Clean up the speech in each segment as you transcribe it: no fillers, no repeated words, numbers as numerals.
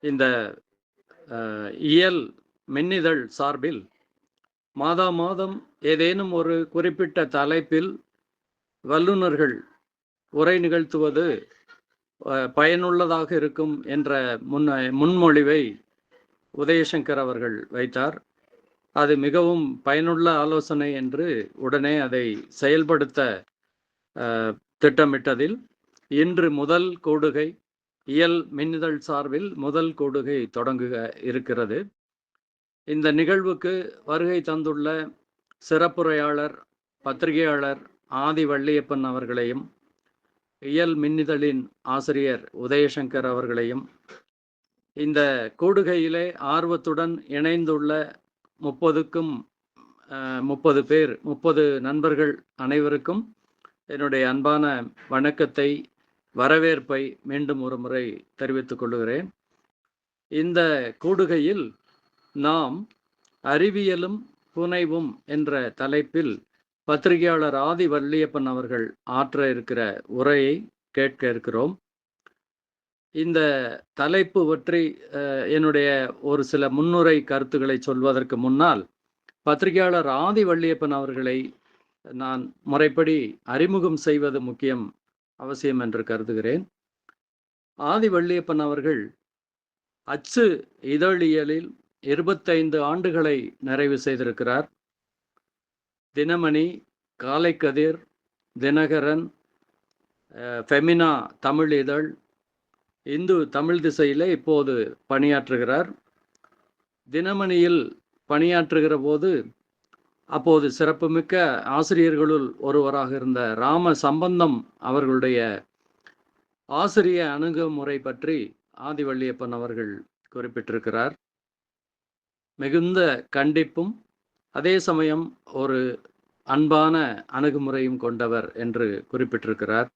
இந்த இயல் மின்னிதழ் சார்பில் மாதா மாதம் ஏதேனும் ஒரு குறிப்பிட்ட தலைப்பில் வல்லுநர்கள் உரை நிகழ்த்துவது பயனுள்ளதாக இருக்கும் என்ற முன்மொழிவை உதயசங்கர் அவர்கள் வைத்தார். அது மிகவும் பயனுள்ள ஆலோசனை என்று உடனே அதை செயல்படுத்த திட்டமிட்டதில் இன்று முதல் கூடுகை இயல் மின்னிதழ் சார்பில் முதல் கூடுகை தொடங்குக இருக்கிறது. இந்த நிகழ்வுக்கு வருகை தந்துள்ள சிறப்புரையாளர் பத்திரிகையாளர் ஆதி வள்ளியப்பன் அவர்களையும் இயல் மின்னிதழின் ஆசிரியர் உதயசங்கர் அவர்களையும் இந்த கூடுகையிலே ஆர்வத்துடன் இணைந்துள்ள 30 பேர் 30 நண்பர்கள் அனைவருக்கும் என்னுடைய அன்பான வணக்கத்தை வரவேற்பை மீண்டும் ஒரு முறை தெரிவித்துக் கொள்கிறேன். இந்த கூடுகையில் நாம் அறிவியலும் புனைவும் என்ற தலைப்பில் பத்திரிகையாளர் ஆதி வள்ளியப்பன் அவர்கள் ஆற்ற இருக்கிற உரையை கேட்க இருக்கிறோம். இந்த தலைப்பு பற்றி என்னுடைய ஒரு சில முன்னுரை கருத்துக்களை சொல்வதற்கு முன்னால் பத்திரிகையாளர் ஆதி வள்ளியப்பன் அவர்களை நான் முறைப்படி அறிமுகம் செய்வது முக்கியம் அவசியம் என்று கருதுகிறேன். ஆதி வள்ளியப்பன் அவர்கள் அச்சு இதழியலில் 25 ஆண்டுகளை நிறைவு செய்திருக்கிறார். தினமணி, காலைக்கதிர், தினகரன், ஃபெமினா தமிழ் இதழ், இந்து தமிழ் திசையிலே இப்போது பணியாற்றுகிறார். தினமணியில் பணியாற்றுகிற போது அப்போது சிறப்புமிக்க ஆசிரியர்களுள் ஒருவராக இருந்த ராம சம்பந்தம் அவர்களுடைய ஆசிரிய அணுகுமுறை பற்றி ஆதி வள்ளியப்பன் அவர்கள் குறிப்பிட்டிருக்கிறார். மிகுந்த கண்டிப்பும் அதே சமயம் ஒரு அன்பான அணுகுமுறையும் கொண்டவர் என்று குறிப்பிட்டிருக்கிறார்.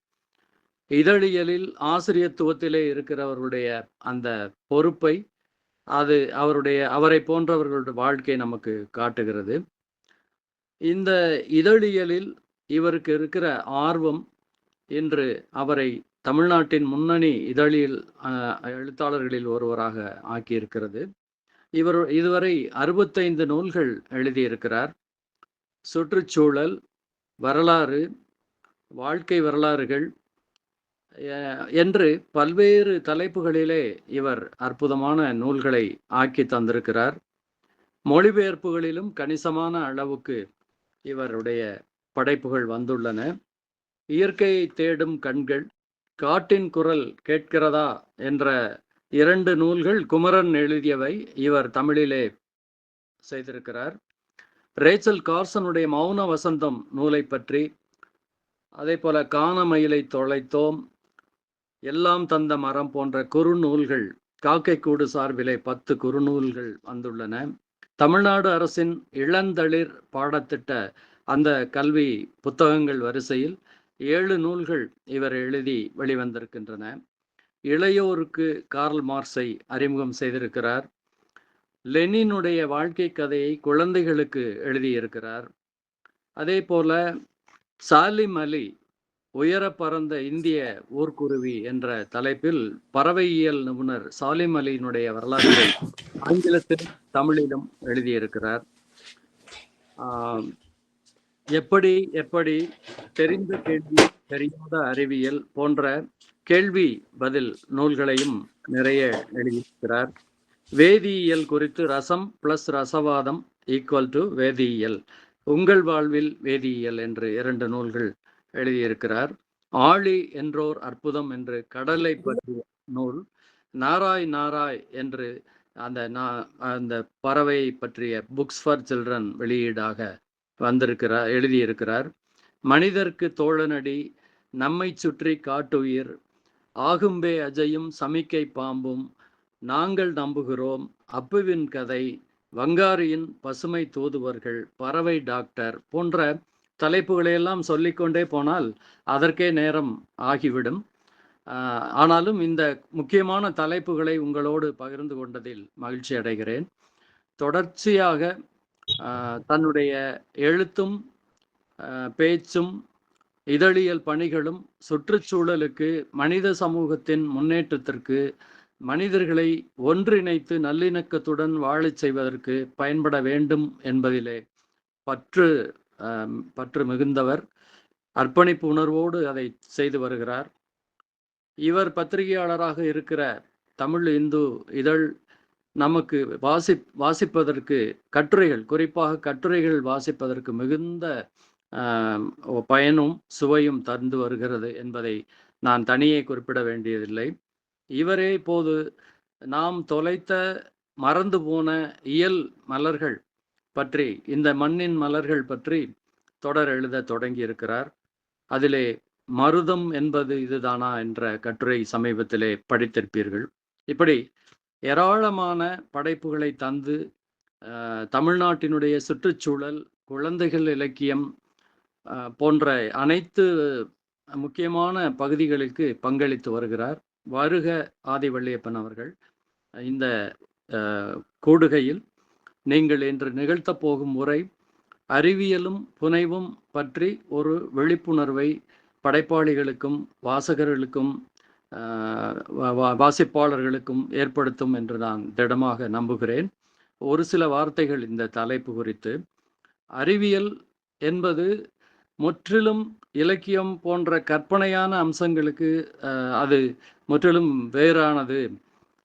இதழியலில் ஆசிரியத்துவத்திலே இருக்கிறவர்களுடைய அந்த பொறுப்பை அவரை போன்றவர்களுடைய வாழ்க்கை நமக்கு காட்டுகிறது. இந்த இதழியலில் இவருக்கு இருக்கிற ஆர்வம் இன்று அவரை தமிழ்நாட்டின் முன்னணி இதழியல் எழுத்தாளர்களில் ஒருவராக ஆக்கியிருக்கிறது. இவர் இதுவரை 65 நூல்கள் எழுதியிருக்கிறார். சுற்றுச்சூழல், வரலாறு, வாழ்க்கை வரலாறுகள் என்று பல்வேறு தலைப்புகளிலே இவர் அற்புதமான நூல்களை ஆக்கி தந்திருக்கிறார். மொழிபெயர்ப்புகளிலும் கணிசமான அளவுக்கு இவருடைய படைப்புகள் வந்துள்ளன. இயற்கையை தேடும் கண்கள், காட்டின் குரல் கேட்கிறதா என்ற 2 நூல்கள் குமரன் எழுதியவை இவர் தமிழிலே செய்திருக்கிறார். ரேச்சல் கார்சனுடைய மௌன வசந்தம் நூலை பற்றி, அதே போல கானமயிலை தொலைத்தோம், எல்லாம் தந்த மரம் போன்ற குறுநூல்கள், காக்கைக்கூடு சார்பிலே 10 குறுநூல்கள் வந்துள்ளன. தமிழ்நாடு அரசின் இளந்தளிர் பாடத்திட்ட அந்த கல்வி புத்தகங்கள் வரிசையில் 7 நூல்கள் இவர் எழுதி வெளிவந்திருக்கின்றன. இளையோருக்கு கார்ல் மார்க்ஸை அறிமுகம் செய்திருக்கிறார். லெனினுடைய வாழ்க்கை கதையை குழந்தைகளுக்கு எழுதியிருக்கிறார். அதே போல சாலிம் அலி உயர பறந்த இந்திய ஊர்க்குருவி என்ற தலைப்பில் பறவையியல் நிபுணர் சாலிம் அலியினுடைய வரலாற்றை ஆங்கிலத்திலும் தமிழிலும் எழுதியிருக்கிறார். எப்படி தெரிந்த கேள்வி தெரியாத அறிவியல் போன்ற கேள்வி பதில் நூல்களையும் நிறைய எழுதியிருக்கிறார். வேதியியல் குறித்து ரசம் பிளஸ் ரசவாதம் ஈக்குவல் டு வேதியியல், உங்கள் வாழ்வில் வேதியியல் என்று 2 நூல்கள் எழுதியிருக்கிறார். ஆழி என்றோர் அற்புதம் என்று கடலை பற்றிய நூல், நாராய் நாராய் என்று அந்த பறவையை பற்றிய புக்ஸ் ஃபார் சில்ட்ரன் வெளியீடாக எழுதியிருக்கிறார். மனிதர்க்கு தோழனடி, நம்மை சுற்றி காட்டுயிர், ஆகும்பே அஜயும் சமிக்கை பாம்பும், நாங்கள் நம்புகிறோம், அப்புவின் கதை, வங்காரியின் பசுமை தூதுவர்கள், பறவை டாக்டர் போன்ற தலைப்புகளையெல்லாம் சொல்லிக்கொண்டே போனால் அதற்கே நேரம் ஆகிவிடும். ஆனாலும் இந்த முக்கியமான தலைப்புகளை உங்களோடு பகிர்ந்து கொண்டதில் மகிழ்ச்சி அடைகிறேன். தொடர்ச்சியாக தன்னுடைய எழுத்தும் பேச்சும் இதழியல் பணிகளும் சுற்றுச்சூழலுக்கு, மனித சமூகத்தின் முன்னேற்றத்திற்கு, மனிதர்களை ஒன்றிணைத்து நல்லிணக்கத்துடன் வாழச் செய்வதற்கு பயன்பட வேண்டும் என்பதிலே பற்று பற்று மிகுந்தவர். அர்ப்பணிப்பு உணர்வோடு அதை செய்து வருகிறார். இவர் பத்திரிகையாளராக இருக்கிற தமிழ் இந்து இதழ் நமக்கு வாசிப்பதற்கு கட்டுரைகள், குறிப்பாக கட்டுரைகள் வாசிப்பதற்கு மிகுந்த பயனும் சுவையும் தந்து வருகிறது என்பதை நான் தனியே குறிப்பிட வேண்டியதில்லை. இவரே இப்போது நாம் தொலைத்த மறந்து போன இயல் மலர்கள் பற்றி, இந்த மண்ணின் மலர்கள் பற்றி தொடர் எழுத தொடங்கி இருக்கிறார். அதிலே மருதம் என்பது இதுதானா என்ற கட்டுரை சமீபத்திலே படித்திருப்பீர்கள். இப்படி ஏராளமான படைப்புகளை தந்து தமிழ்நாட்டினுடைய சுற்றுச்சூழல், குழந்தைகள் இலக்கியம் போன்ற அனைத்து முக்கியமான பகுதிகளுக்கு பங்களித்து வருகிறார். வருக ஆதிவள்ளியப்பன் அவர்கள். இந்த கூடுகையில் நீங்கள் இன்று நிகழ்த்த போகும் உரை அறிவியலும் புனைவும் பற்றி ஒரு விழிப்புணர்வை படைப்பாளிகளுக்கும் வாசகர்களுக்கும் வாசிப்பாளர்களுக்கும் ஏற்படுத்தும் என்று நான் திடமாக நம்புகிறேன். ஒரு சில வார்த்தைகள் இந்த தலைப்பு குறித்து. அறிவியல் என்பது முற்றிலும் இலக்கியம் போன்ற கற்பனையான அம்சங்களுக்கு அது முற்றிலும் வேறானது,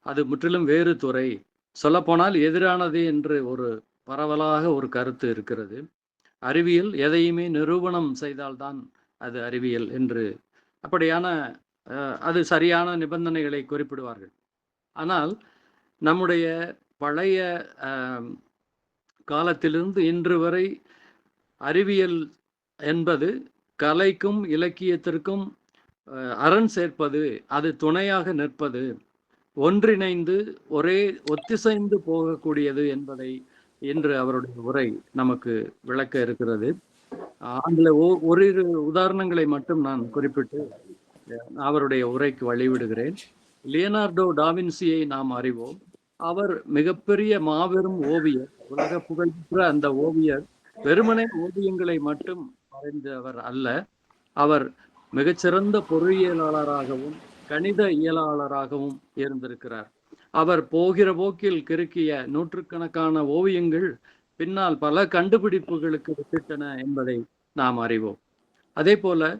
அது முற்றிலும் வேறு துறை, சொல்லப்போனால் எதிரானது என்று ஒரு பரவலாக ஒரு கருத்து இருக்கிறது. அறிவியல் எதையுமே நிரூபணம் செய்தால்தான் அது அறிவியல் என்று, அப்படியான அது சரியான நிபந்தனைகளை குறிப்பிடுவார்கள். ஆனால் நம்முடைய பழைய காலத்திலிருந்து இன்று வரை அறிவியல் என்பது கலைக்கும் இலக்கியத்திற்கும் அரண் சேர்ப்பது, அது துணையாக நிற்பது, ஒன்றிணைந்து ஒரே ஒத்திசைந்து போகக்கூடியது என்பதை இன்று அவருடைய உரை நமக்கு விளக்க இருக்கிறது. அதில் ஓரிரு உதாரணங்களை மட்டும் நான் குறிப்பிட்டு அவருடைய உரைக்கு வழிவிடுகிறேன். லியனார்டோ டாவின்சியை நாம் அறிவோம். அவர் மிகப்பெரிய மாபெரும் ஓவியர், உலக புகழ்பெற்ற அந்த ஓவியர் வெறுமனே ஓவியங்களை மட்டும் வரைந்தவர் அல்ல. அவர் மிகச்சிறந்த பொறியியலாளராகவும் கணித இயலாளராகவும் இருந்திருக்கிறார். அவர் போகிற போக்கில் கிறுக்கிய நூற்றுக்கணக்கான ஓவியங்கள் பின்னால் பல கண்டுபிடிப்புகளுக்கு வித்திட்டன என்பதை நாம் அறிவோம். அதே போல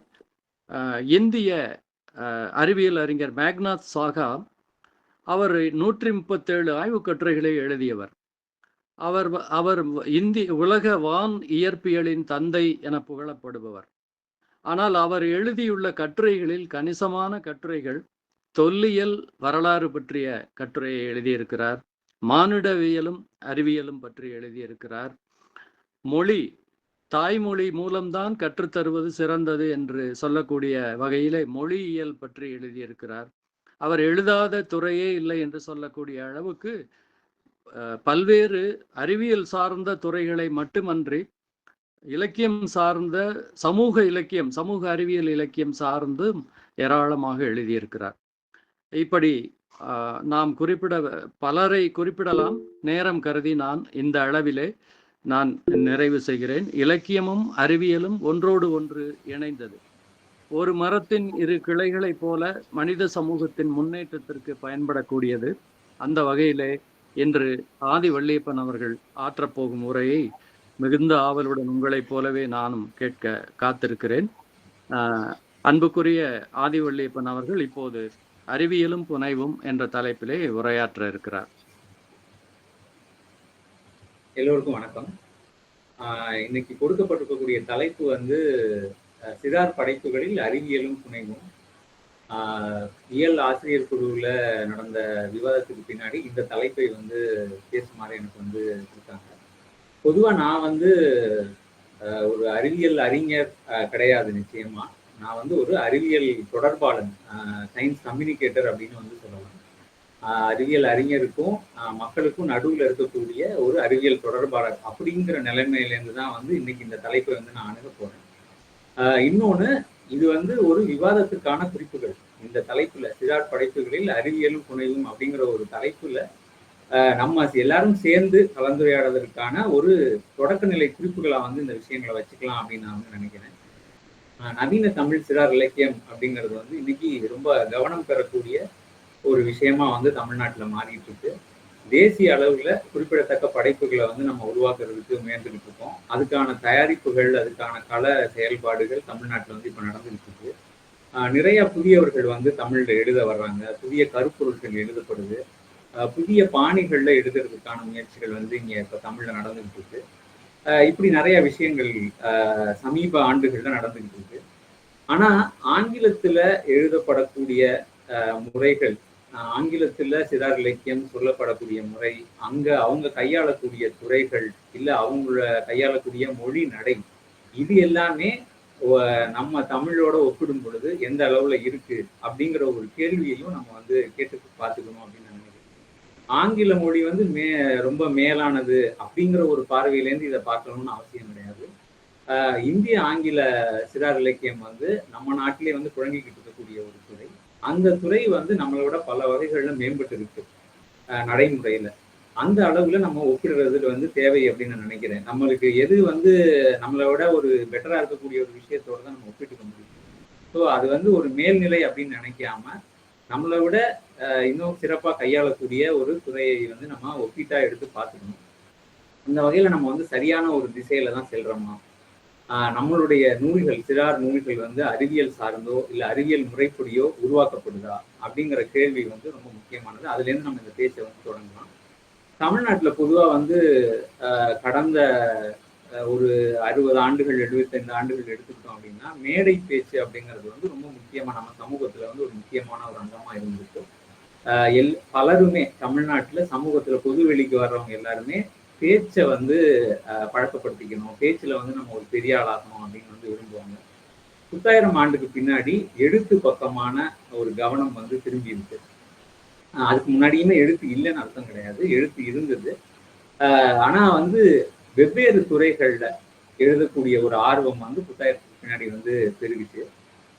இந்திய அறிவியல் அறிஞர் மேக்நாத் சாகா, அவர் 137 ஆய்வுக் கட்டுரைகளை எழுதியவர். அவர் அவர் உலக வான் இயற்பியலின் தந்தை என புகழப்படுபவர். ஆனால் அவர் எழுதியுள்ள கட்டுரைகளில் கணிசமான கட்டுரைகள் தொல்லியல் வரலாறு பற்றிய கட்டுரையை எழுதியிருக்கிறார். மானுடவியலும் அறிவியலும் பற்றி எழுதியிருக்கிறார். மொழி, தாய்மொழி மூலம்தான் கற்றுத்தருவது சிறந்தது என்று சொல்லக்கூடிய வகையிலே மொழியியல் பற்றி எழுதியிருக்கிறார். அவர் எழுதாத துறையே இல்லை என்று சொல்லக்கூடிய அளவுக்கு பல்வேறு அறிவியல் சார்ந்த துறைகளை மட்டுமன்றி இலக்கியம் சார்ந்த சமூக இலக்கியம், சமூக அறிவியல் இலக்கியம் சார்ந்தும் ஏராளமாக எழுதியிருக்கிறார். இப்படி நாம் பலரை குறிப்பிடலாம். நேரம் கருதி நான் இந்த அளவிலே நான் நிறைவு செய்கிறேன். இலக்கியமும் அறிவியலும் ஒன்றோடு ஒன்று இணைந்தது. ஒரு மரத்தின் இரு கிளைகளைப் போல மனித சமூகத்தின் முன்னேற்றத்திற்கு பயன்படக்கூடியது. அந்த வகையிலே இன்று ஆதிவள்ளியப்பன் அவர்கள் ஆற்றப்போகும் உரையை மிகுந்த ஆவலுடன் உங்களைப் போலவே நானும் கேட்க காத்திருக்கிறேன். அன்புக்குரிய ஆதிவள்ளியப்பன் அவர்கள் இப்போது அறிவியலும் புனைவும் என்ற தலைப்பிலே உரையாற்ற இருக்கிறார். எல்லோருக்கும் வணக்கம். இன்னைக்கு கொடுக்கப்பட்டிருக்கக்கூடிய தலைப்பு வந்து சிறார் படைப்புகளில் அறிவியலும் புனைவும். இயல் ஆசிரியர் குழுவில் நடந்த விவாதத்துக்கு பின்னாடி இந்த தலைப்பை வந்து பேசுமாறு எனக்கு வந்து கொடுத்தாங்க. பொதுவாக நான் வந்து ஒரு அறிவியல் அறிஞர் கிடையாது. நிச்சயமா நான் வந்து ஒரு அறிவியல் தொடர்பாளன், சயின்ஸ் கம்யூனிகேட்டர் அப்படின்னு வந்து சொல்லலாம். அறிவியல் அறிஞருக்கும் மக்களுக்கும் நடுவில் இருக்கக்கூடிய ஒரு அறிவியல் தொடர்பாளர் அப்படிங்கிற நிலைமையிலேருந்து தான் வந்து இன்னைக்கு இந்த தலைப்பை வந்து நான் அணுக போறேன். இன்னொன்று, இது வந்து ஒரு விவாதத்துக்கான குறிப்புகள். இந்த தலைப்புல சிறார் படைப்புகளில் அறிவியலும் புனைவும் அப்படிங்கிற ஒரு தலைப்புல நம்ம எல்லாரும் சேர்ந்து கலந்துரையாடுவதற்கான ஒரு தொடக்க நிலை குறிப்புகளா வந்து இந்த விஷயங்களை வச்சுக்கலாம் அப்படின்னு நான் வந்து நினைக்கிறேன். நவீன தமிழ் சிறார் இலக்கியம் அப்படிங்கிறது வந்து இன்னைக்கு ரொம்ப கவனம் பெறக்கூடிய ஒரு விஷயமா வந்து தமிழ்நாட்டுல மாறிட்டு இருக்கு. தேசிய அளவுல குறிப்பிடத்தக்க படைப்புகளை வந்து நம்ம உருவாக்குறதுக்கு முயன்றுகிட்டு இருக்கோம். அதுக்கான தயாரிப்புகள், அதுக்கான கள செயல்பாடுகள் தமிழ்நாட்டுல வந்து இப்ப நடந்துகிட்டு இருக்கு. நிறைய புதியவர்கள் வந்து தமிழ்ல எழுத வர்றாங்க. புதிய கருப்பொருட்கள் எழுதப்படுது. புதிய பாணிகள்ல எழுதுறதுக்கான முயற்சிகள் வந்து இங்க இப்ப தமிழ்ல நடந்துகிட்டு இருக்கு. இப்படி நிறைய விஷயங்கள் சமீப ஆண்டுகள்ல நடந்துகிட்டு இருக்கு. ஆனா ஆங்கிலத்துல எழுதப்படக்கூடிய முறைகள், ஆங்கிலத்துல சிறார் இலக்கியம் சொல்லப்படக்கூடிய முறை, அங்க அவங்க கையாளக்கூடிய துறைகள், இல்ல அவங்கள கையாளக்கூடிய மொழி நடை, இது எல்லாமே நம்ம தமிழோட ஒப்பிடும் பொழுது எந்த அளவுல இருக்கு அப்படிங்கிற ஒரு கேள்வியையும் நம்ம வந்து கேட்டு பார்த்துக்கணும் அப்படின்னு நான் நினைக்கிறேன். ஆங்கில மொழி வந்து ரொம்ப மேலானது அப்படிங்கிற ஒரு பார்வையிலேருந்து இதை பார்க்கணும்னு அவசியம் கிடையாது. இந்திய ஆங்கில சிறார் இலக்கியம் வந்து நம்ம நாட்டிலே வந்து புழங்கிக்கிட்டு இருக்கக்கூடிய ஒரு துறை. அந்த துறை வந்து நம்மளோட பல வகைகள்ல மேம்பட்டு இருக்கு நடைமுறையில. அந்த அளவுல நம்ம ஒப்பிடுறது வந்து தேவை அப்படின்னு நான் நினைக்கிறேன். நம்மளுக்கு எது வந்து நம்மளை விட ஒரு பெட்டரா இருக்கக்கூடிய ஒரு விஷயத்தோட தான் நம்ம ஒப்பிட்டுக்க முடியும். ஸோ அது வந்து ஒரு மேல்நிலை அப்படின்னு நினைக்காம நம்மளை விட இன்னும் சிறப்பா கையாளக்கூடிய ஒரு துறையை வந்து நம்ம ஒப்பீட்டா எடுத்து பார்த்துக்கணும். இந்த வகையில நம்ம வந்து சரியான ஒரு திசையில தான் செல்றோமா, நம்மளுடைய நூல்கள், சிறார் நூல்கள் வந்து அறிவியல் சார்ந்தோ இல்ல அறிவியல் முறைப்படியோ உருவாக்கப்படுதா அப்படிங்கிற கேள்வி வந்து ரொம்ப முக்கியமானது. அதுல இருந்து நம்ம இந்த பேச்சை வந்து தொடங்கலாம். தமிழ்நாட்டுல பொதுவா வந்து கடந்த ஒரு 60 ஆண்டுகள் 75 ஆண்டுகள் எடுத்துக்கிட்டோம் அப்படின்னா மேடை பேச்சு அப்படிங்கிறது வந்து ரொம்ப முக்கியமா நம்ம சமூகத்துல வந்து ஒரு முக்கியமான ஒரு அங்கமா இருந்திருக்கு. பலருமே தமிழ்நாட்டுல சமூகத்துல பொது வெளிக்கு வர்றவங்க எல்லாருமே பேச்சை வந்து பழக்கப்படுத்திக்கணும், பேச்சுல வந்து நம்ம ஒரு பெரிய ஆளாகணும் அப்படின்னு வந்து விரும்புவாங்க. 10,000 ஆண்டுக்கு பின்னாடி எழுத்து பக்கமான ஒரு கவனம் வந்து திரும்பி இருக்கு. அதுக்கு முன்னாடியுமே எழுத்து இல்லைன்னு அர்த்தம் கிடையாது, எழுத்து இருந்தது. ஆனா வந்து வெவ்வேறு துறைகள்ல எழுதக்கூடிய ஒரு ஆர்வம் வந்து 10,000க்கு பின்னாடி வந்து பெருகிச்சு.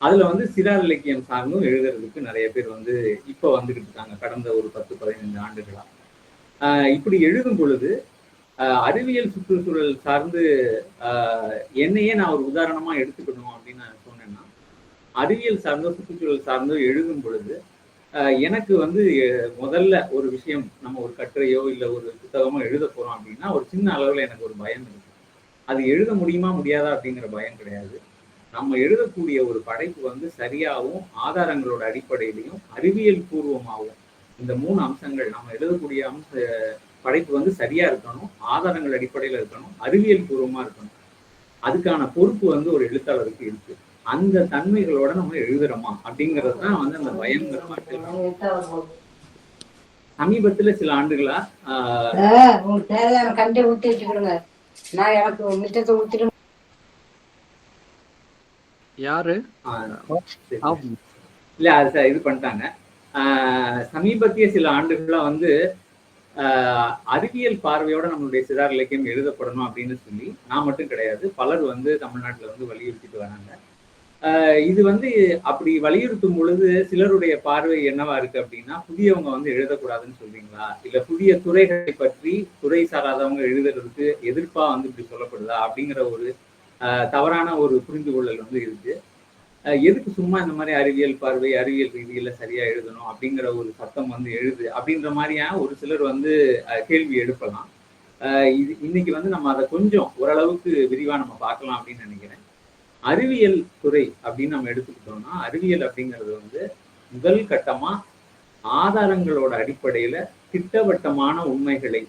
அதுல வந்து சிறார் இலக்கியம் சார்ந்தும் எழுதுறதுக்கு நிறைய பேர் வந்து இப்ப வந்துகிட்டு இருக்காங்க கடந்த ஒரு 10-15 ஆண்டுகளா. இப்படி எழுதும் பொழுது அறிவியல் சுற்றுச்சூழல் சார்ந்து என்னையே நான் ஒரு உதாரணமா எடுத்துக்கணும் அப்படின்னு நான் சொன்னேன்னா, அறிவியல் சார்ந்தோ சுற்றுச்சூழல் சார்ந்தோ எழுதும் பொழுது எனக்கு வந்து முதல்ல ஒரு விஷயம், நம்ம ஒரு கட்டுரையோ இல்ல ஒரு புத்தகமோ எழுத போறோம் அப்படின்னா ஒரு சின்ன அளவுல எனக்கு ஒரு பயம் இருக்கு. அது எழுத முடியுமா முடியாதா அப்படிங்கிற பயம் கிடையாது. நம்ம எழுதக்கூடிய ஒரு படைப்பு வந்து சரியாகவும் ஆதாரங்களோட அடிப்படையிலையும் அறிவியல் பூர்வமாகவும் இந்த 3 அம்சங்கள் நம்ம எழுதக்கூடிய படைப்பு வந்து சரியா இருக்கணும், ஆதாரங்கள் அடிப்படையில இருக்கணும், அறிவியல் பூர்வமா இருக்கணும். அதுக்கான பொறுப்பு வந்து ஒரு எழுத்தாளருக்கு இருக்கு. அந்த தன்மைகளோட நம்ம எழுதுறோமா அப்படிங்கிறது தான் வந்து அந்த பயங்கிற மாதிரி. சமீபத்துல சில ஆண்டுகளா கண்டே ஊத்தி வச்சுக்கிடுங்க, நான் எனக்கு மிச்சத்தை ஊத்திட்டு யாரு இல்ல அது இது பண்ணிட்டாங்க. சமீபத்திய சில ஆண்டுகளா வந்து அறிவியல் பார்வையோட நம்மளுடைய சிறார் இலக்கியம் எழுதப்படணும் அப்படின்னு சொல்லி நான் மட்டும் கிடையாது, பலர் வந்து தமிழ்நாட்டுல வந்து வலியுறுத்திட்டு வராங்க. இது வந்து அப்படி வலியுறுத்தும் பொழுது சிலருடைய பார்வை என்னவா இருக்கு அப்படின்னா, புதியவங்க வந்து எழுதக்கூடாதுன்னு சொல்றீங்களா, இல்ல புதிய துறைகளை பற்றி துறை சாராதவங்க எழுதுறதுக்கு எதிர்ப்பா வந்து இப்படி சொல்லப்படுதா அப்படிங்கிற ஒரு தவறான ஒரு புரிந்து கொள்ளல் வந்து இருக்கு. எதுக்கு சும்மா இந்த மாதிரி அறிவியல் பார்வை, அறிவியல் ரீதியில சரியா எழுதணும் அப்படிங்கிற ஒரு சத்தம் வந்து எழுது அப்படின்ற மாதிரியா ஒரு சிலர் வந்து கேள்வி எழுப்பலாம். இது இன்னைக்கு வந்து நம்ம அதை கொஞ்சம் ஓரளவுக்கு விரிவா நம்ம பார்க்கலாம் அப்படின்னு நினைக்கிறேன். அறிவியல் துறை அப்படின்னு நம்ம எடுத்துக்கிட்டோம்னா, அறிவியல் அப்படிங்கிறது வந்து முதல் கட்டமா ஆதாரங்களோட அடிப்படையில திட்டவட்டமான உண்மைகளை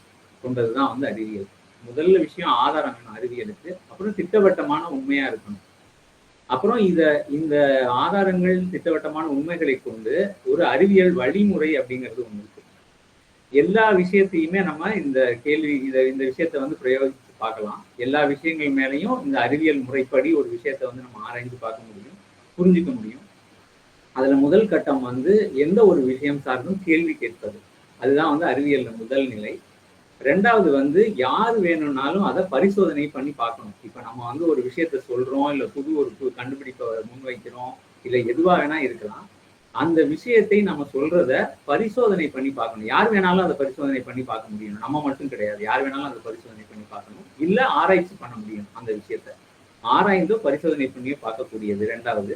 கொண்டதுதான் வந்து அறிவியல். முதல்ல விஷயம் ஆதாரம் வேணும் அறிவியலுக்கு, அப்புறம் திட்டவட்டமான உண்மையா இருக்கணும். அப்புறம் இந்த ஆதாரங்கள் திட்டவட்டமான உண்மைகளை கொண்டு ஒரு அறிவியல் வழிமுறை அப்படிங்கிறது ஒண்ணு இருக்கு. எல்லா விஷயத்தையுமே நம்ம இந்த விஷயத்த வந்து பிரயோகிச்சு பார்க்கலாம். எல்லா விஷயங்கள் மேலையும் இந்த அறிவியல் முறைப்படி ஒரு விஷயத்த வந்து நம்ம ஆராய்ந்து பார்க்க முடியும், புரிஞ்சுக்க முடியும். அதுல முதல் கட்டம் வந்து எந்த ஒரு விஷயம் சார்ந்தும் கேள்வி கேட்பது. அதுதான் வந்து அறிவியல் முதல் நிலை. ரெண்டாவது வந்து யார் வேணும்னாலும் அதை பரிசோதனை பண்ணி பார்க்கணும். இப்ப நம்ம வந்து ஒரு விஷயத்த சொல்றோம், இல்ல ஒரு கண்டுபிடிப்பை முன்வைக்கிறோம், இல்ல எதுவா வேணா இருக்கலாம். அந்த விஷயத்தை நம்ம சொல்றத பரிசோதனை பண்ணி பார்க்கணும். யார் வேணாலும் அதை பரிசோதனை பண்ணி பார்க்க முடியும், நம்ம மட்டும் கிடையாது. யார் வேணாலும் அதை பரிசோதனை பண்ணி பார்க்கணும், இல்ல ஆராய்ச்சி பண்ண முடியும். அந்த விஷயத்த ஆராய்ந்தோ பரிசோதனை பண்ணியோ பார்க்கக்கூடியது ரெண்டாவது.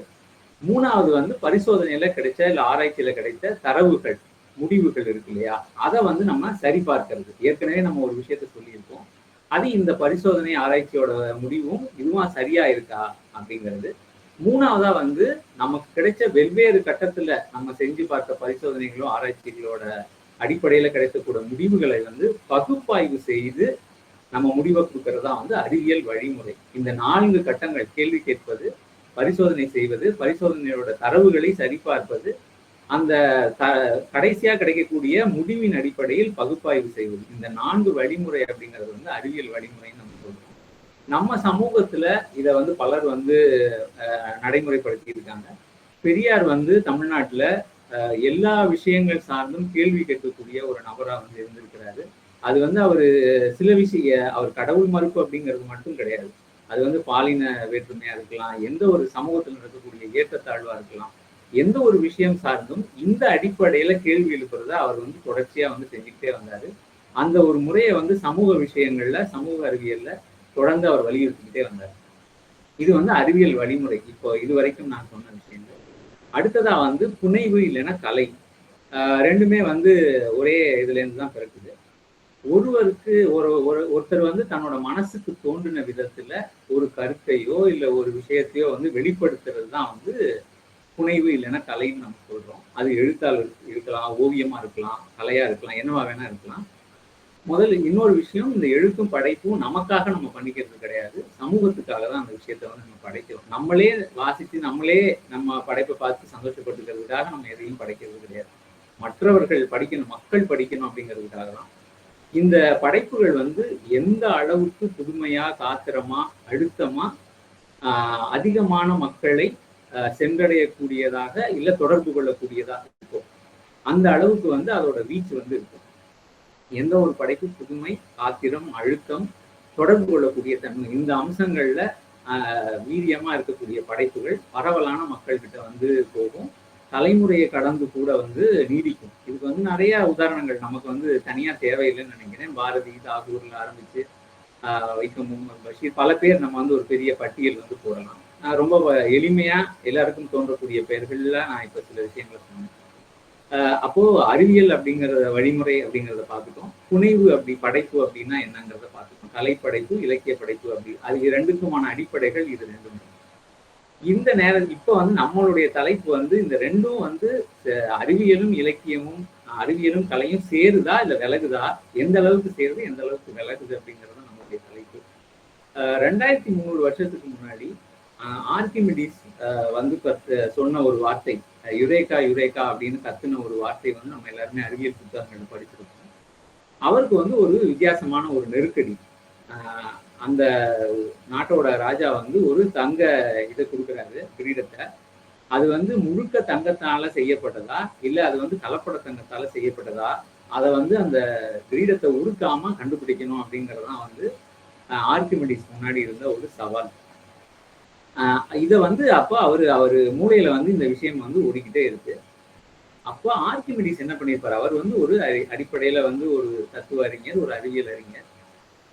மூணாவது வந்து பரிசோதனையில கிடைச்ச இல்ல ஆராய்ச்சியில கிடைத்த தரவுகள், முடிவுகள் இருக்கு இல்லையா, அதை வந்து நம்ம சரி பார்க்கிறது. ஏற்கனவே நம்ம ஒரு விஷயத்த சொல்லியிருக்கோம். அது இந்த பரிசோதனை ஆராய்ச்சியோட முடிவும் இதுவும் சரியா இருக்கா அப்படிங்கிறது. மூணாவதா வந்து நமக்கு கிடைச்ச வெவ்வேறு கட்டத்துல நம்ம செஞ்சு பார்த்த பரிசோதனைகளோ ஆராய்ச்சிகளோட அடிப்படையில கிடைக்கக்கூடிய முடிவுகளை வந்து பகுப்பாய்வு செய்து நம்ம முடிவை கொடுக்கறதா வந்து அறிவியல் வழிமுறை. இந்த 4 கட்டங்கள்: கேள்வி கேட்பது, பரிசோதனை செய்வது, பரிசோதனையோட தரவுகளை சரிபார்ப்பது, அந்த கடைசியா கிடைக்கக்கூடிய முடிவின் அடிப்படையில் பகுப்பாய்வு செய்வது. இந்த 4 வழிமுறை அப்படிங்கிறது வந்து அறிவியல் வழிமுறைன்னு நம்ம சொல்றோம். நம்ம சமூகத்துல இதை வந்து பலர் வந்து நடைமுறைப்படுத்தி இருக்காங்க. பெரியார் வந்து தமிழ்நாட்டுல எல்லா விஷயங்கள் சார்ந்தும் கேள்வி கேட்கக்கூடிய ஒரு நபரா வந்து இருந்திருக்கிறாரு. அது வந்து சில அவர் கடவுள் மறுப்பு அப்படிங்கிறது மட்டும் கிடையாது. அது வந்து பாலின வேற்றுமையா இருக்கலாம், எந்த ஒரு சமூகத்தில் நடக்கக்கூடிய ஏற்றத்தாழ்வா இருக்கலாம், எந்த ஒரு விஷயம் சார்ந்தும் இந்த அடிப்படையில கேள்வி எழுப்புறத அவர் வந்து தொடர்ச்சியா வந்து செஞ்சுக்கிட்டே வந்தாரு. அந்த ஒரு முறையை வந்து சமூக விஷயங்கள்ல, சமூக அறிவியல்ல தொடர்ந்து அவர் வலியுறுத்திக்கிட்டே வந்தார். இது வந்து அறிவியல் வழிமுறை. இப்போ இது வரைக்கும் நான் சொன்ன விஷயங்கள். அடுத்ததா வந்து புனைவு இல்லைன்னா கலை. ரெண்டுமே வந்து ஒரே இதுல இருந்து தான் பிறக்குது. ஒருத்தர் வந்து தன்னோட மனசுக்கு தோன்றின விதத்துல ஒரு கருத்தையோ இல்ல ஒரு விஷயத்தையோ வந்து வெளிப்படுத்துறது தான் வந்து புனைவு இல்லைன்னா கலைன்னு நம்ம சொல்றோம். அது எழுத்தால் இருக்கலாம், ஓவியமா இருக்கலாம், கலையா இருக்கலாம், என்னவா வேணா இருக்கலாம். முதல்ல இன்னொரு விஷயம், இந்த எழுத்தும் படைப்பும் நமக்காக நம்ம பண்ணிக்கிறது கிடையாது, சமூகத்துக்காக தான் அந்த விஷயத்த வந்து நம்ம படைக்கிறோம். நம்மளே வாசித்து நம்மளே நம்ம படைப்பை பார்த்து சந்தோஷப்பட்டுக்கிறதுக்காக நம்ம எதையும் படைக்கிறது கிடையாது. மற்றவர்கள் படிக்கணும், மக்கள் படிக்கணும் அப்படிங்கிறதுக்காக தான். இந்த படைப்புகள் வந்து எந்த அளவுக்கு புதுமையா, காத்திரமா, அழுத்தமா அதிகமான மக்களை சென்றடையக்கூடியதாக இல்ல தொடர்பு கொள்ளக்கூடியதாக இருக்கும், அந்த அளவுக்கு வந்து அதோட வீச்சு வந்து இருக்கும். எந்த ஒரு படைப்பு புதுமை, காத்திரம், அழுத்தம், தொடர்பு கொள்ளக்கூடிய தன்மை, இந்த அம்சங்கள்ல வீரியமா இருக்கக்கூடிய படைப்புகள் பரவலான மக்கள் கிட்ட வந்து போகும், தலைமுறையை கடந்து கூட வந்து நீடிக்கும். இதுக்கு வந்து நிறைய உதாரணங்கள் நமக்கு வந்து தனியா தேவையில்லைன்னு நினைக்கிறேன். பாரதி, தாகூர்ல ஆரம்பிச்சு வைக்கம் முகமது பஷீர், பல பேர் நம்ம வந்து ஒரு பெரிய பட்டியல் வந்து போடலாம். ரொம்ப எளிமையா எல்லாருக்கும் தோன்றக்கூடிய பெயர்கள்ல நான் இப்ப சில விஷயங்களை சொன்னேன். அப்போ அறிவியல் அப்படிங்கிற வழிமுறை அப்படிங்கிறத பார்த்துட்டோம். புனைவு படைப்பு அப்படின்னா என்னங்கிறத பார்த்துட்டோம். கலைப்படைப்பு, இலக்கிய படைப்பு அது ரெண்டுக்குமான அடிப்படைகள் இது ரெண்டுமே. இந்த நேரம் இப்ப வந்து நம்மளுடைய தலைப்பு வந்து இந்த ரெண்டும் வந்து அறிவியலும் இலக்கியமும், அறிவியலும் கலையும் சேருதா இல்ல விலகுதா, எந்த அளவுக்கு சேருது எந்த அளவுக்கு விலகுது அப்படிங்கிறது நம்மளுடைய தலைப்பு. 2300 வருஷத்துக்கு முன்னாடி ஆர்கிமிடிஸ் வந்து சொன்ன ஒரு வார்த்தை, யுரேகா யுரேகா அப்படின்னு கத்துன ஒரு வார்த்தை வந்து நம்ம எல்லாருமே அறிவியல் புத்தகங்கள் படிச்சிருக்கோம். அவருக்கு வந்து ஒரு வித்தியாசமான ஒரு நெருக்கடி. அந்த நாட்டோட ராஜா வந்து ஒரு தங்க இதை கொடுக்குறாரு, கிரீடத்தை. அது வந்து முழுக்க தங்கத்தால செய்யப்பட்டதா இல்ல அது வந்து கலப்பட தங்கத்தால செய்யப்பட்டதா, அதை வந்து அந்த கிரீடத்தை உருக்காம கண்டுபிடிக்கணும் அப்படிங்கறதுதான் வந்து ஆர்கிமிடிஸ் முன்னாடி இருந்த ஒரு சவால். இதை வந்து அப்போ அவரு மூளையில வந்து இந்த விஷயம் வந்து ஓடிக்கிட்டே இருக்கு. அப்போ ஆர்கிமிடிஸ் என்ன பண்ணியிருப்பாரு, அவர் வந்து ஒரு அடிப்படையில வந்து ஒரு தத்துவ அறிஞர், ஒரு அறிவியல் அறிஞர்.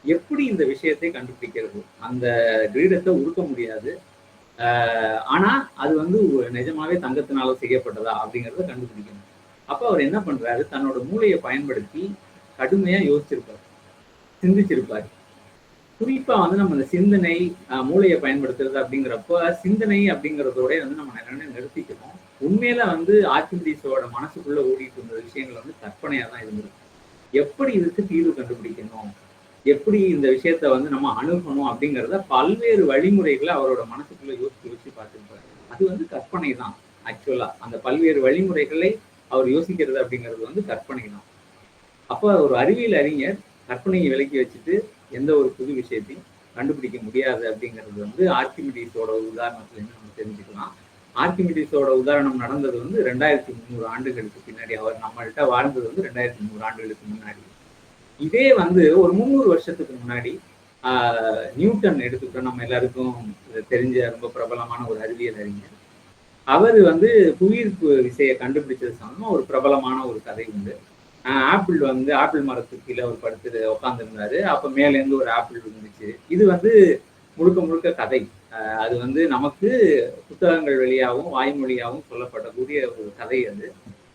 எப்படி இந்த விஷயத்தை கண்டுபிடிக்கிறது, அந்த கிரீடத்தை உருக்க முடியாது, ஆனா அது வந்து நிஜமாவே தங்கத்தினால செய்யப்பட்டதா அப்படிங்கிறத கண்டுபிடிக்கணும். அப்ப அவர் என்ன பண்றாரு, தன்னோட மூளையை பயன்படுத்தி கடுமையா யோசிச்சிருப்பாரு, சிந்திச்சிருப்பாரு. குறிப்பா வந்து நம்ம இந்த சிந்தனை, மூளையை பயன்படுத்துறது அப்படிங்கிறப்ப சிந்தனை அப்படிங்கிறதோட வந்து நம்ம நிறைய நிறுத்திக்கணும். உண்மையில வந்து ஆர்கிமிடிஸோட மனசுக்குள்ள ஓடிட்டு இருந்த விஷயங்கள் வந்து கற்பனையா தான் இருந்திருக்கு. எப்படி இதுக்கு தீர்வு கண்டுபிடிக்கணும், எப்படி இந்த விஷயத்த வந்து நம்ம அணுகணும் அப்படிங்கிறத பல்வேறு வழிமுறைகளை அவரோட மனசுக்குள்ள யோசிச்சு பார்த்துருப்பாரு. அது வந்து கற்பனை தான். ஆக்சுவலா அந்த பல்வேறு வழிமுறைகளை அவர் யோசிக்கிறது அப்படிங்கிறது வந்து கற்பனை தான். அப்ப ஒரு அறிவியல் அறிஞர் கற்பனையை விலக்கி வச்சுட்டு எந்த ஒரு புது விஷயத்தையும் கண்டுபிடிக்க முடியாது அப்படிங்கிறது வந்து ஆர்கிமிடிஸோட உதாரணத்துல இருந்து நம்ம தெரிஞ்சுக்கலாம். ஆர்கிமிடிஸோட உதாரணம் நடந்தது வந்து 2300 ஆண்டுகளுக்கு பின்னாடி. அவர் நம்மள்கிட்ட வாழ்ந்தது வந்து 2300 ஆண்டுகளுக்கு முன்னாடி. இதே வந்து ஒரு 300 வருஷத்துக்கு முன்னாடி நியூட்டன் எடுத்துக்கிட்டோம், நம்ம எல்லாருக்கும் தெரிஞ்ச ரொம்ப பிரபலமான ஒரு அறிவியல் அறிஞர். அவர் வந்து புவியீர்ப்பு விசையை கண்டுபிடிச்சது சம்பந்தமா ஒரு பிரபலமான ஒரு கதை உண்டு. ஆப்பிள் மரத்துக்கு கீழே அவர் படுத்து உட்காந்துருந்தாரு. அப்ப மேல இருந்து ஒரு ஆப்பிள் விழுந்துச்சு. இது வந்து முழுக்க முழுக்க கதை. அது வந்து நமக்கு புத்தகங்கள் வழியாகவும் வாய்மொழியாகவும் சொல்லப்படக்கூடிய ஒரு கதை அது.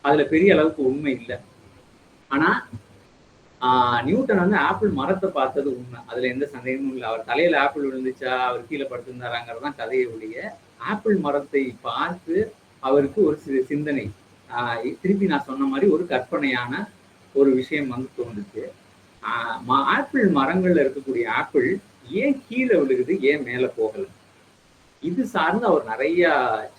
அதுல பெரிய அளவுக்கு உண்மை இல்லை. ஆனா நியூட்டன் வந்து ஆப்பிள் மரத்தை பார்த்தது உண்மை, அதுல எந்த சந்தேகமும் இல்லை. அவர் தலையில ஆப்பிள் விழுந்துச்சா, அவர் கீழே படுத்திருந்தாராங்கிறதான் கதையை ஒழிய, ஆப்பிள் மரத்தை பார்த்து அவருக்கு ஒரு சிந்தனை, திருப்பி நான் சொன்ன மாதிரி ஒரு கற்பனையான ஒரு விஷயம் வந்து தோன்றுச்சு. ஆப்பிள் மரங்கள்ல இருக்கக்கூடிய ஆப்பிள் ஏன் கீழே விழுகுது, ஏன் மேல போகல, இது சார்ந்து அவர் நிறைய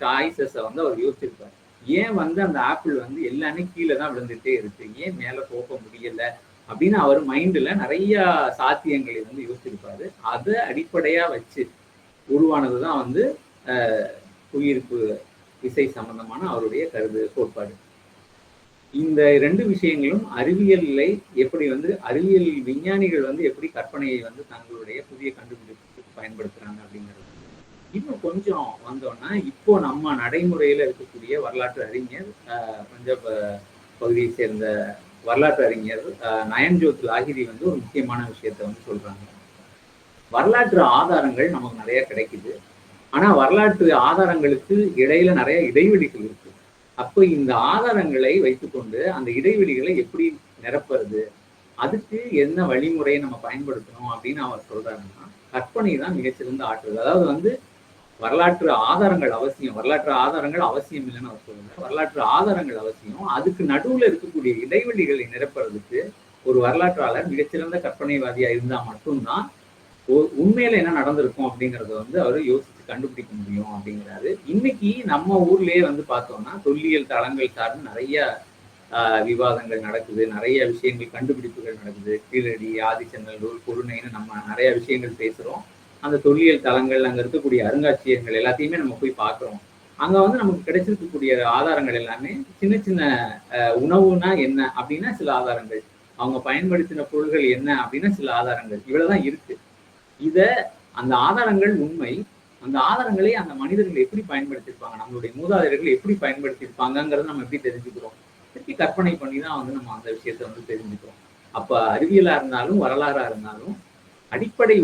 சாய்ஸஸ வந்து அவர் யோசிச்சிருப்பார். ஏன் வந்து அந்த ஆப்பிள் வந்து எல்லாமே கீழே தான் விழுந்துட்டே இருக்கு, ஏன் மேல போக முடியல அப்படின்னு அவர் மைண்ட்ல நிறைய சாத்தியங்களை வந்து யோசிச்சிருப்பாரு. அதை அடிப்படையா வச்சு உருவானதுதான் வந்து புவியீர்ப்பு விசை சம்பந்தமான அவருடைய கோட்பாடு. இந்த ரெண்டு விஷயங்களும் அறிவியலை எப்படி வந்து அறிவியல் விஞ்ஞானிகள் வந்து எப்படி கற்பனையை வந்து தங்களுடைய புதிய கண்டுபிடிப்புக்கு பயன்படுத்துறாங்க அப்படிங்கிறது. இன்னும் கொஞ்சம் வந்தோம்னா, இப்போ நம்ம நடைமுறையில இருக்கக்கூடிய வரலாற்று அறிஞர், பஞ்சாப் பகுதியை சேர்ந்த வரலாற்று அறிஞர் நயன்ஜோத் லாகிரி வந்து ஒரு முக்கியமான விஷயத்த வந்து சொல்றாங்க. வரலாற்று ஆதாரங்கள் நமக்கு நிறைய கிடைக்குது, ஆனா வரலாற்று ஆதாரங்களுக்கு இடையில நிறைய இடைவெளிகள் இருக்கு. அப்போ இந்த ஆதாரங்களை வைத்துக்கொண்டு அந்த இடைவெளிகளை எப்படி நிரப்புறது, அதுக்கு என்ன வழிமுறையை நம்ம பயன்படுத்தணும் அப்படின்னு அவர் சொல்றாருன்னா, கற்பனை தான் மிகச்சிறந்த ஆற்றல். அதாவது வந்து வரலாற்று ஆதாரங்கள் அவசியம், வரலாற்று ஆதாரங்கள் அவசியம் இல்லைன்னு அவர் சொல்லுங்க, வரலாற்று ஆதாரங்கள் அவசியம். அதுக்கு நடுவுல இருக்கக்கூடிய இடைவெளிகளை நிரப்புறதுக்கு ஒரு வரலாற்றாளர் மிகச்சிறந்த கற்பனைவாதியா இருந்தா மட்டும்தான் உண்மையில என்ன நடந்திருக்கும் அப்படிங்கறத வந்து அவர் யோசிச்சு கண்டுபிடிக்க முடியும் அப்படிங்கிறாரு. இன்னைக்கு நம்ம ஊர்லயே வந்து பார்த்தோம்னா தொல்லியல் தளங்கள் சார்ந்து நிறைய விவாதங்கள் நடக்குது, நிறைய விஷயங்கள் கண்டுபிடிப்புகள் நடக்குது. கீழடி, ஆதிச்சநல்லூர், பொருணைன்னு நம்ம நிறைய விஷயங்கள் பேசுறோம். அந்த தொல்லியல் தளங்கள், அங்க இருக்கக்கூடிய அருங்காட்சியகங்கள் எல்லாத்தையுமே நம்ம போய் பார்க்கிறோம். அங்க வந்து நமக்கு கிடைச்சிருக்கக்கூடிய ஆதாரங்கள் எல்லாமே சின்ன சின்ன உணவுனா என்ன அப்படின்னா சில ஆதாரங்கள், அவங்க பயன்படுத்தின பொருள்கள் என்ன அப்படின்னா சில ஆதாரங்கள், இவ்வளவுதான் இருக்கு. அந்த ஆதாரங்கள் உண்மை, அந்த ஆதாரங்களை அந்த மனிதர்கள் எப்படி பயன்படுத்தியிருப்பாங்க, நம்மளுடைய மூதாதையர்கள் எப்படி பயன்படுத்தியிருப்பாங்கிறத நம்ம எப்படி தெரிஞ்சுக்கிறோம், திருப்பி கற்பனை பண்ணி தான் வந்து நம்ம அந்த விஷயத்த வந்து தெரிஞ்சுக்கிறோம். அப்ப அறிவியலா இருந்தாலும் வரலாறா இருந்தாலும் அடிப்படை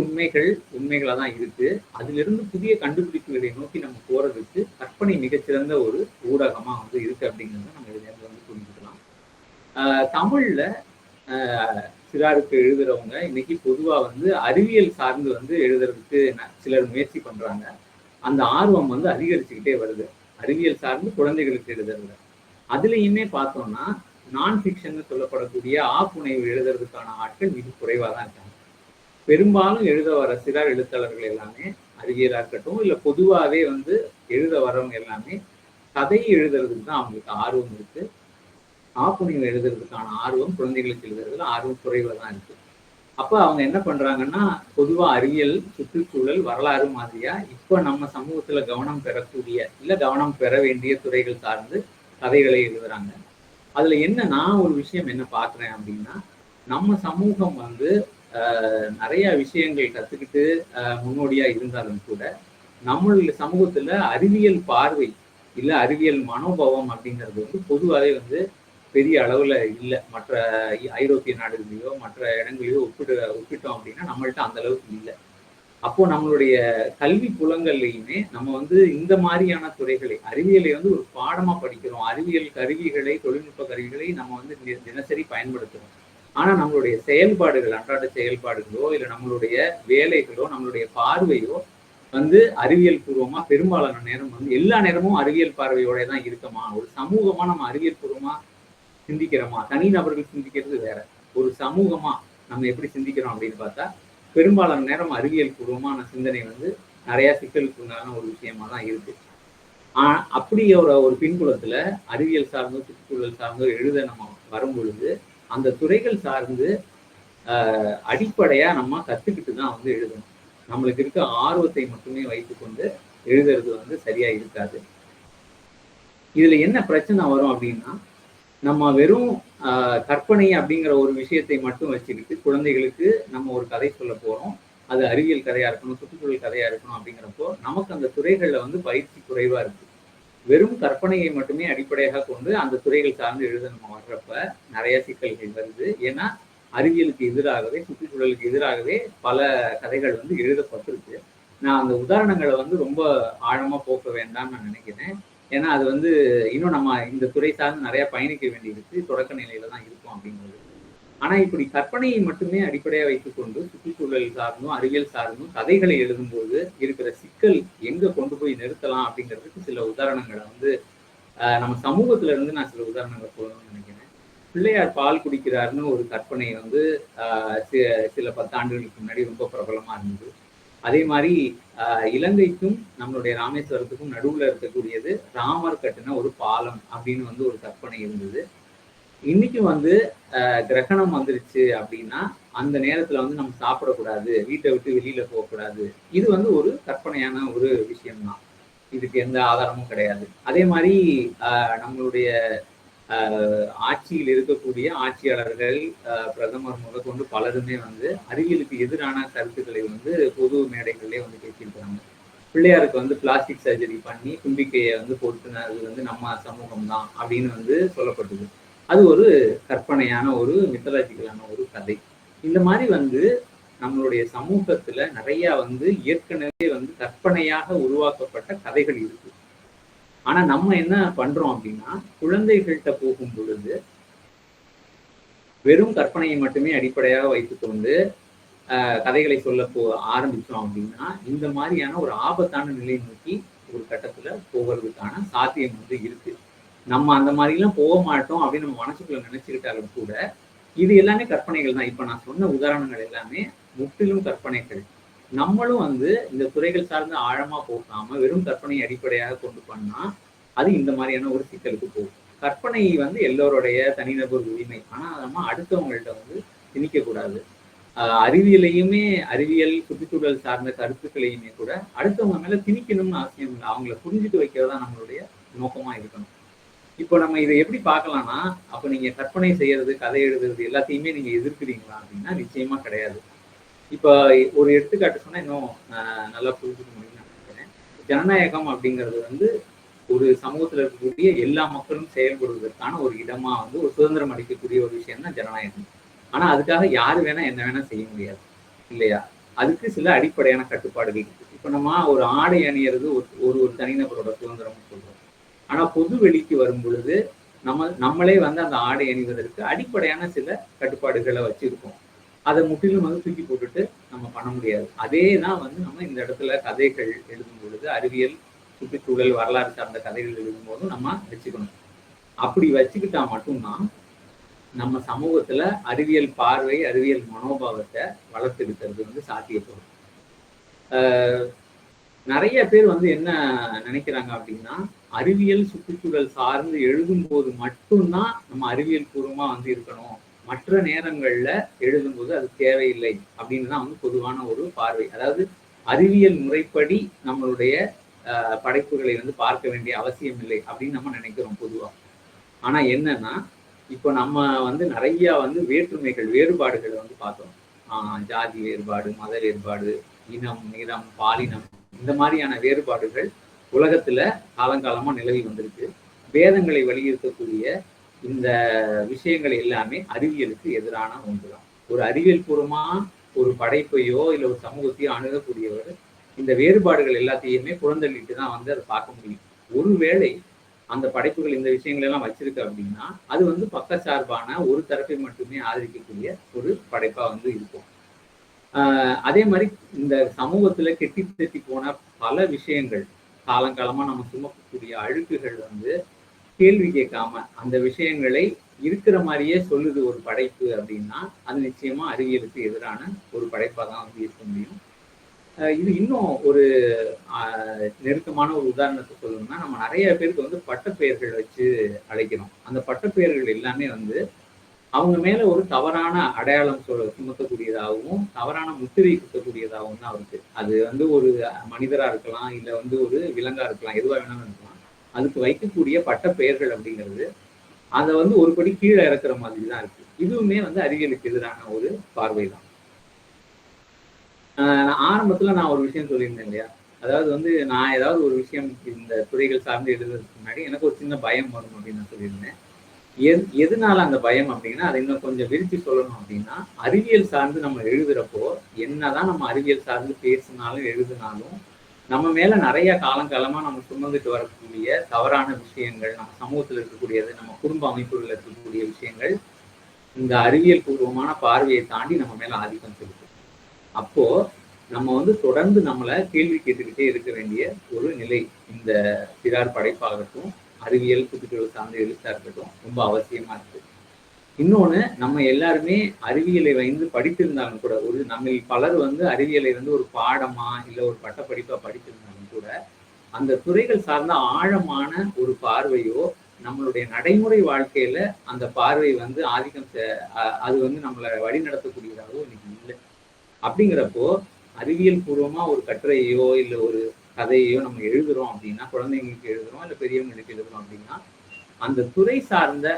உண்மைகளா தான் இருக்கு. அதுல இருந்து புதிய கண்டுபிடிப்புகளை நோக்கி நம்ம போறதுக்கு கற்பனை மிகச்சிறந்த ஒரு ஊடகமா வந்து இருக்கு அப்படிங்கிறத நம்ம இதுல இருந்து வந்து புரிஞ்சுக்கலாம். தமிழ்ல சிறாருக்கு எழுதுறவங்க இன்னைக்கு பொதுவா வந்து அறிவியல் சார்ந்து வந்து எழுதுறதுக்கு சிலர் முயற்சி பண்றாங்க. அந்த ஆர்வம் வந்து அதிகரிச்சுக்கிட்டே வருது அறிவியல் சார்ந்து குழந்தைகளுக்கு எழுதுறது. அதுலயுமே பார்த்தோம்னா நான் ஃபிக்ஷன் சொல்லப்படக்கூடிய ஆப்புனைவு எழுதுறதுக்கான ஆட்கள் மிக குறைவா தான் இருக்காங்க. பெரும்பாலும் எழுத வர சிறார் எழுத்தாளர்கள் எல்லாமே அறிவியலா இருக்கட்டும் இல்ல பொதுவாகவே வந்து எழுத வரவங்க எல்லாமே கதை எழுதுறதுக்கு தான் அவங்களுக்கு ஆர்வம் இருக்கு. ஆப்புனைவு எழுதுறதுக்கான ஆர்வம் குழந்தைகளுக்கு எழுதுறதுல ஆர்வம் குறைவா தான் இருக்கு. அப்ப அவங்க என்ன பண்றாங்கன்னா, பொதுவா அறிவியல், சுற்றுச்சூழல், வரலாறு மாதிரியா இப்ப நம்ம சமூகத்துல கவனம் பெறக்கூடிய இல்ல கவனம் பெற வேண்டிய துறைகள் சார்ந்து கதைகளை எழுதுறாங்க. அதுல என்ன நான் ஒரு விஷயம் என்ன பாக்குறேன் அப்படின்னா, நம்ம சமூகம் வந்து நிறைய விஷயங்கள் கத்துக்கிட்டு முன்னோடியா இருந்தாலும் கூட நம்மளுடைய சமூகத்துல அறிவியல் பார்வை இல்ல அறிவியல் மனோபாவம் அப்படிங்கிறது வந்து பொதுவாகவே வந்து பெரிய அளவுல இல்லை. மற்ற ஐரோப்பிய நாடுகளையோ மற்ற இடங்களையோ ஒப்பிட்டோம் அப்படின்னா நம்மள்ட்ட அந்த அளவுக்கு இல்லை. அப்போ நம்மளுடைய கல்வி புலங்கள்லையுமே நம்ம வந்து இந்த மாதிரியான துறைகளை அறிவியலை வந்து ஒரு பாடமா படிக்கிறோம். அறிவியல் கருவிகளை, தொழில்நுட்ப கருவிகளை நம்ம வந்து தினசரி பயன்படுத்துறோம். ஆனா நம்மளுடைய செயல்பாடுகள், அன்றாட செயல்பாடுகளோ இல்ல நம்மளுடைய வேலைகளோ நம்மளுடைய பார்வையோ வந்து அறிவியல் பூர்வமா பெரும்பாலான நேரம் வந்து எல்லா நேரமும் அறிவியல் பார்வையோட தான் இருக்கமா, ஒரு சமூகமா நம்ம அறிவியல் பூர்வமா சிந்திக்கிறோமா, தனி நபர்கள் சிந்திக்கிறது வேற, ஒரு சமூகமா நம்ம எப்படி சிந்திக்கிறோம் அப்படின்னு பார்த்தா பெரும்பாலான நேரம் அறிவியல் பூர்வமான சிந்தனை வந்து நிறைய சிக்கலுக்கு உண்டான ஒரு விஷயமா தான் இருக்கு. அப்படி ஒரு பின்புலத்துல அறிவியல் சார்ந்தோ சுற்றுச்சூழல் சார்ந்தோ எழுத நம்ம வரும் பொழுது அந்த துறைகள் சார்ந்து அடிப்படையா நம்ம கத்துக்கிட்டு தான் வந்து எழுதணும். நம்மளுக்கு இருக்க ஆர்வத்தை மட்டுமே வைத்துக்கொண்டு எழுதுறது வந்து சரியா இருக்காது. இதுல என்ன பிரச்சனை வரும் அப்படின்னா, நம்ம வெறும் கற்பனை அப்படிங்கிற ஒரு விஷயத்தை மட்டும் வச்சுக்கிட்டு குழந்தைகளுக்கு நம்ம ஒரு கதை சொல்ல போறோம், அது அறிவியல் கதையா இருக்கணும், சுற்றுச்சூழல் கதையா இருக்கணும் அப்படிங்கிறப்போ நமக்கு அந்த துறைகள்ல வந்து பயிற்சி குறைவா இருக்கு. வெறும் கற்பனையை மட்டுமே அடிப்படையாக கொண்டு அந்த துறைகள் சார்ந்து எழுத நம்ம வர்றப்ப நிறைய சிக்கல்கள் வருது. ஏன்னா அறிவியலுக்கு எதிராகவே சுற்றுச்சூழலுக்கு எதிராகவே பல கதைகள் வந்து எழுதப்பட்டிருக்கு. நான் அந்த உதாரணங்களை வந்து ரொம்ப ஆழமா போக்க வேண்டாம்னு நான் நினைக்கிறேன். ஏன்னா அது வந்து இன்னும் நம்ம இந்த துறை சார்ந்து நிறைய பயணிக்க வேண்டியிருக்கு, தொடக்க நிலையில தான் இருக்கும் அப்படிங்கிறது. ஆனா இப்படி கற்பனையை மட்டுமே அடிப்படையா வைத்துக்கொண்டு சுற்றுச்சூழல் சார்ந்தும் அறிவியல் சார்ந்தும் கதைகளை எழுதும்போது இருக்கிற சிக்கல் எங்க கொண்டு போய் நிறுத்தலாம் அப்படிங்கிறதுக்கு சில உதாரணங்களை வந்து நம்ம சமூகத்துல இருந்து நான் சில உதாரணங்களை சொல்லணும்னு நினைக்கிறேன். பிள்ளையார் பால் குடிக்கிறாருன்னு ஒரு கற்பனை வந்து சில 10 ஆண்டுகளுக்கு முன்னாடி ரொம்ப பிரபலமா இருந்தது. அதே மாதிரி இலங்கைக்கும் நம்மளுடைய ராமேஸ்வரத்துக்கும் நடுவுல இருக்கக்கூடியது ராமர் கட்டின ஒரு பாலம் அப்படின்னு வந்து ஒரு கற்பனை இருந்தது. இன்னைக்கு வந்து கிரகணம் வந்துருச்சு அப்படின்னா அந்த நேரத்துல வந்து நம்ம சாப்பிடக்கூடாது, வீட்டை விட்டு வெளியில போகக்கூடாது. இது வந்து ஒரு கற்பனையான ஒரு விஷயம்தான். இதுக்கு எந்த ஆதாரமும் கிடையாது. அதே மாதிரி நம்மளுடைய ஆட்சியில் இருக்கக்கூடிய ஆட்சியாளர்கள், பிரதமர் முதற்கொண்டு பலருமே வந்து அறிவியலுக்கு எதிரான கருத்துக்களை வந்து பொது மேடைகளிலே வந்து பேசியிருக்கிறாங்க. பிள்ளையாருக்கு வந்து பிளாஸ்டிக் சர்ஜரி பண்ணி தும்பிக்கையை வந்து பொருத்தினது வந்து நம்ம சமூகம் தான் அப்படின்னு வந்து சொல்லப்பட்டது. அது ஒரு கற்பனையான ஒரு மித்தலாஜிக்கலான ஒரு கதை. இந்த மாதிரி வந்து நம்மளுடைய சமூகத்துல நிறைய வந்து ஏற்கனவே வந்து கற்பனையாக உருவாக்கப்பட்ட கதைகள் இருக்கு. ஆனா நம்ம என்ன பண்றோம் அப்படின்னா, குழந்தைகள்கிட்ட போகும் பொழுது வெறும் கற்பனையை மட்டுமே அடிப்படையாக வைத்துக்கொண்டு கதைகளை சொல்ல ஆரம்பிச்சோம் அப்படின்னா இந்த மாதிரியான ஒரு ஆபத்தான நிலை நோக்கி ஒரு கட்டத்துல போகிறதுக்கான சாத்தியம் வந்து இருக்கு. நம்ம அந்த மாதிரிலாம் போக மாட்டோம் அப்படின்னு நம்ம மனசுக்குள்ள நினைச்சுக்கிட்டாலும் கூட இது எல்லாமே கற்பனைகள் தான். இப்ப நான் சொன்ன உதாரணங்கள் எல்லாமே முற்றிலும் கற்பனைகள். நம்மளும் வந்து இந்த துறைகள் சார்ந்து ஆழமா போகாம வெறும் கற்பனையை அடிப்படையாக கொண்டு பண்ணா அது இந்த மாதிரியான ஒரு சிக்கலுக்கு போகும். கற்பனை வந்து எல்லோருடைய தனிநபர் உரிமை. ஆனா நம்ம அடுத்தவங்கள்ட்ட வந்து திணிக்க கூடாது. அறிவியலையுமே அறிவியல் சுற்றுச்சூழல் சார்ந்த கருத்துக்களையுமே கூட அடுத்தவங்க மேல திணிக்கணும்னு அவசியம் இல்லை. அவங்களை புரிஞ்சுட்டு வைக்கிறதா நம்மளுடைய நோக்கமா இருக்கணும். இப்போ நம்ம இதை எப்படி பார்க்கலாம்னா, அப்ப நீங்க கற்பனை செய்யறது, கதை எழுதுறது எல்லாத்தையுமே நீங்க எதிர்க்கிறீங்களா அப்படின்னா நிச்சயமா கிடையாது. இப்ப ஒரு எடுத்துக்காட்டு சொன்னா இன்னும் நல்லா புரிஞ்சுக்க முடியும்னு நினைக்கிறேன். ஜனநாயகம் அப்படிங்கிறது வந்து ஒரு சமூகத்துல இருக்கக்கூடிய எல்லா மக்களும் செயல்படுவதற்கான ஒரு இடமா வந்து ஒரு சுதந்திரம் அளிக்கக்கூடிய ஒரு விஷயம் தான் ஜனநாயகம். ஆனா அதுக்காக யாரு வேணா என்ன வேணா செய்ய முடியாது இல்லையா? அதுக்கு சில அடிப்படையான கட்டுப்பாடுகள் இருக்கு. இப்ப நம்ம ஒரு ஆடை அணியறது ஒரு ஒரு தனிநபரோட சுதந்திரம் சொல்றோம். ஆனா பொது வெளிக்கு வரும் பொழுது நம்மளே வந்து அந்த ஆடை அணிவதற்கு அடிப்படையான சில கட்டுப்பாடுகளை வச்சிருக்கோம். அதை முற்றிலும் வந்து தூக்கி போட்டுட்டு நம்ம பண்ண முடியாது. அதே தான் வந்து நம்ம இந்த இடத்துல கதைகள் எழுதும் பொழுது அறிவியல் சுற்றுச்சூழல் வரலாறு சார்ந்த கதைகள் எழுதும் போதும் நம்ம வச்சுக்கணும். அப்படி வச்சுக்கிட்டா மட்டும்தான் நம்ம சமூகத்துல அறிவியல் பார்வை, அறிவியல் மனோபாவத்தை வளர்த்துக்கிட்டது வந்து சாத்தியப்படும். நிறைய பேர் வந்து என்ன நினைக்கிறாங்க அப்படின்னா, அறிவியல் சுற்றுச்சூழல் சார்ந்து எழுதும் போது மட்டும்தான் நம்ம அறிவியல் பூர்வமா வந்து இருக்கணும், மற்ற நேரங்கள்ல எழுதும்போது அது தேவையில்லை அப்படின்னு தான் வந்து பொதுவான ஒரு பார்வை. அதாவது அறிவியல் முறைப்படி நம்மளுடைய படைப்புகளை வந்து பார்க்க வேண்டிய அவசியம் இல்லை அப்படின்னு நம்ம நினைக்கிறோம் பொதுவா. ஆனா என்னன்னா, இப்போ நம்ம வந்து நிறைய வந்து வேறுபாடுகளை வந்து பார்த்தோம். ஜாதி வேறுபாடு, மத வேறுபாடு, இனம், நிறம், பாலினம், இந்த மாதிரியான வேறுபாடுகள் உலகத்துல காலங்காலமா நிலவி வந்திருக்கு. வேதங்களை வலியுறுத்தக்கூடிய இந்த விஷயங்கள் எல்லாமே அறிவியலுக்கு எதிரான ஒன்றுதான். ஒரு அறிவியல் பூர்வமா ஒரு படைப்பையோ இல்லை ஒரு சமூகத்தையோ அணுகக்கூடியவர் இந்த வேறுபாடுகள் எல்லாத்தையுமே புறந்தள்ளிட்டு தான் வந்து அதை பார்க்க முடியும். ஒருவேளை அந்த படைப்புகள் இந்த விஷயங்கள் எல்லாம் வச்சிருக்கு அப்படின்னா அது வந்து பக்கச்சார்பான ஒரு தரப்பை மட்டுமே ஆதரிக்கக்கூடிய ஒரு படைப்பா வந்து இருக்கும். அதே மாதிரி இந்த சமூகத்துல கெட்டி தட்டி போன பல விஷயங்கள், காலங்காலமா நம்ம சுமக்கக்கூடிய அழுக்குகள் வந்து கேள்வி கேட்காம அந்த விஷயங்களை இருக்கிற மாதிரியே சொல்லுது ஒரு படைப்பு அப்படின்னா அது நிச்சயமா அறிவியலுக்கு எதிரான ஒரு படைப்பா தான் வந்து இருக்க முடியும். இது இன்னும் ஒரு நெருக்கமான ஒரு உதாரணத்தை சொல்லணும்னா, நம்ம நிறைய பேருக்கு வந்து பட்டப்பெயர்கள் வச்சு அழைக்கிறோம். அந்த பட்டப்பெயர்கள் எல்லாமே வந்து அவங்க மேல ஒரு தவறான அடையாளம் சுமத்தக்கூடியதாகவும் தவறான முத்திரை குத்தக்கூடியதாகவும் தான் இருக்கு. அது வந்து ஒரு மனிதரா இருக்கலாம், இல்ல வந்து ஒரு விலங்கா இருக்கலாம், எதுவா வேணாலும் இருக்கலாம். அதுக்கு வைக்கக்கூடிய பட்டப்பெயர்கள் அப்படிங்கிறது அதை வந்து ஒரு படி கீழே இறக்குற மாதிரி தான் இருக்கு. இதுவுமே வந்து அறிவியலுக்கு எதிரான ஒரு பார்வை தான். ஆரம்பத்துல நான் ஒரு விஷயம் சொல்லியிருந்தேன் இல்லையா, அதாவது வந்து நான் ஏதாவது ஒரு விஷயம் இந்த துறைகள் சார்ந்து எழுதுறதுக்கு முன்னாடி எனக்கு ஒரு சின்ன பயம் வரும் அப்படின்னு நான் சொல்லியிருந்தேன். எதனால அந்த பயம் அப்படின்னா, அதை இன்னும் கொஞ்சம் விரிச்சு சொல்லணும் அப்படின்னா, அறிவியல் சார்ந்து நம்ம எழுதுறப்போ என்னதான் நம்ம அறிவியல் சார்ந்து பேசினாலும் எழுதினாலும் நம்ம மேல நிறைய காலங்காலமா நம்ம சுமந்துட்டு வரக்கூடிய தவறான விஷயங்கள், நம்ம சமூகத்தில் இருக்கக்கூடியது, நம்ம குடும்ப அமைப்புகளில் இருக்கக்கூடிய விஷயங்கள் இந்த அறிவியல் பூர்வமான பார்வையை தாண்டி நம்ம மேல ஆதிக்கம் செலுத்தும். அப்போ நம்ம வந்து தொடர்ந்து நம்மளை கேள்வி கேட்டுக்கிட்டே இருக்க வேண்டிய ஒரு நிலை இந்த சிறார் படைப்பாகட்டும், அறிவியல் புதுப்பித்தல் சார்ந்த எழுத்தா இருக்கட்டும் ரொம்ப அவசியமா இருக்கு. இன்னொன்னு, நம்ம எல்லாருமே அறிவியலை வந்து படித்திருந்தாலும் கூட, ஒரு நம்ம பலர் வந்து அறிவியலை வந்து ஒரு பாடமா இல்ல ஒரு பட்டப்படிப்பா படித்திருந்தாலும் கூட, அந்த துறைகள் சார்ந்த ஆழமான ஒரு பார்வையோ, நம்மளுடைய நடைமுறை வாழ்க்கையில அந்த பார்வை வந்து ஆதிக்கம் அது வந்து நம்மளை வழி நடத்தக்கூடியதாகவோ இன்னைக்கு இல்லை. அப்படிங்கிறப்போ அறிவியல் பூர்வமா ஒரு கட்டுரையோ இல்ல ஒரு கதையோ நம்ம எழுதுறோம் அப்படின்னா, குழந்தைங்களுக்கு எழுதுறோம் இல்ல பெரியவங்களுக்கு எழுதுறோம் அப்படின்னா, அந்த துறை சார்ந்த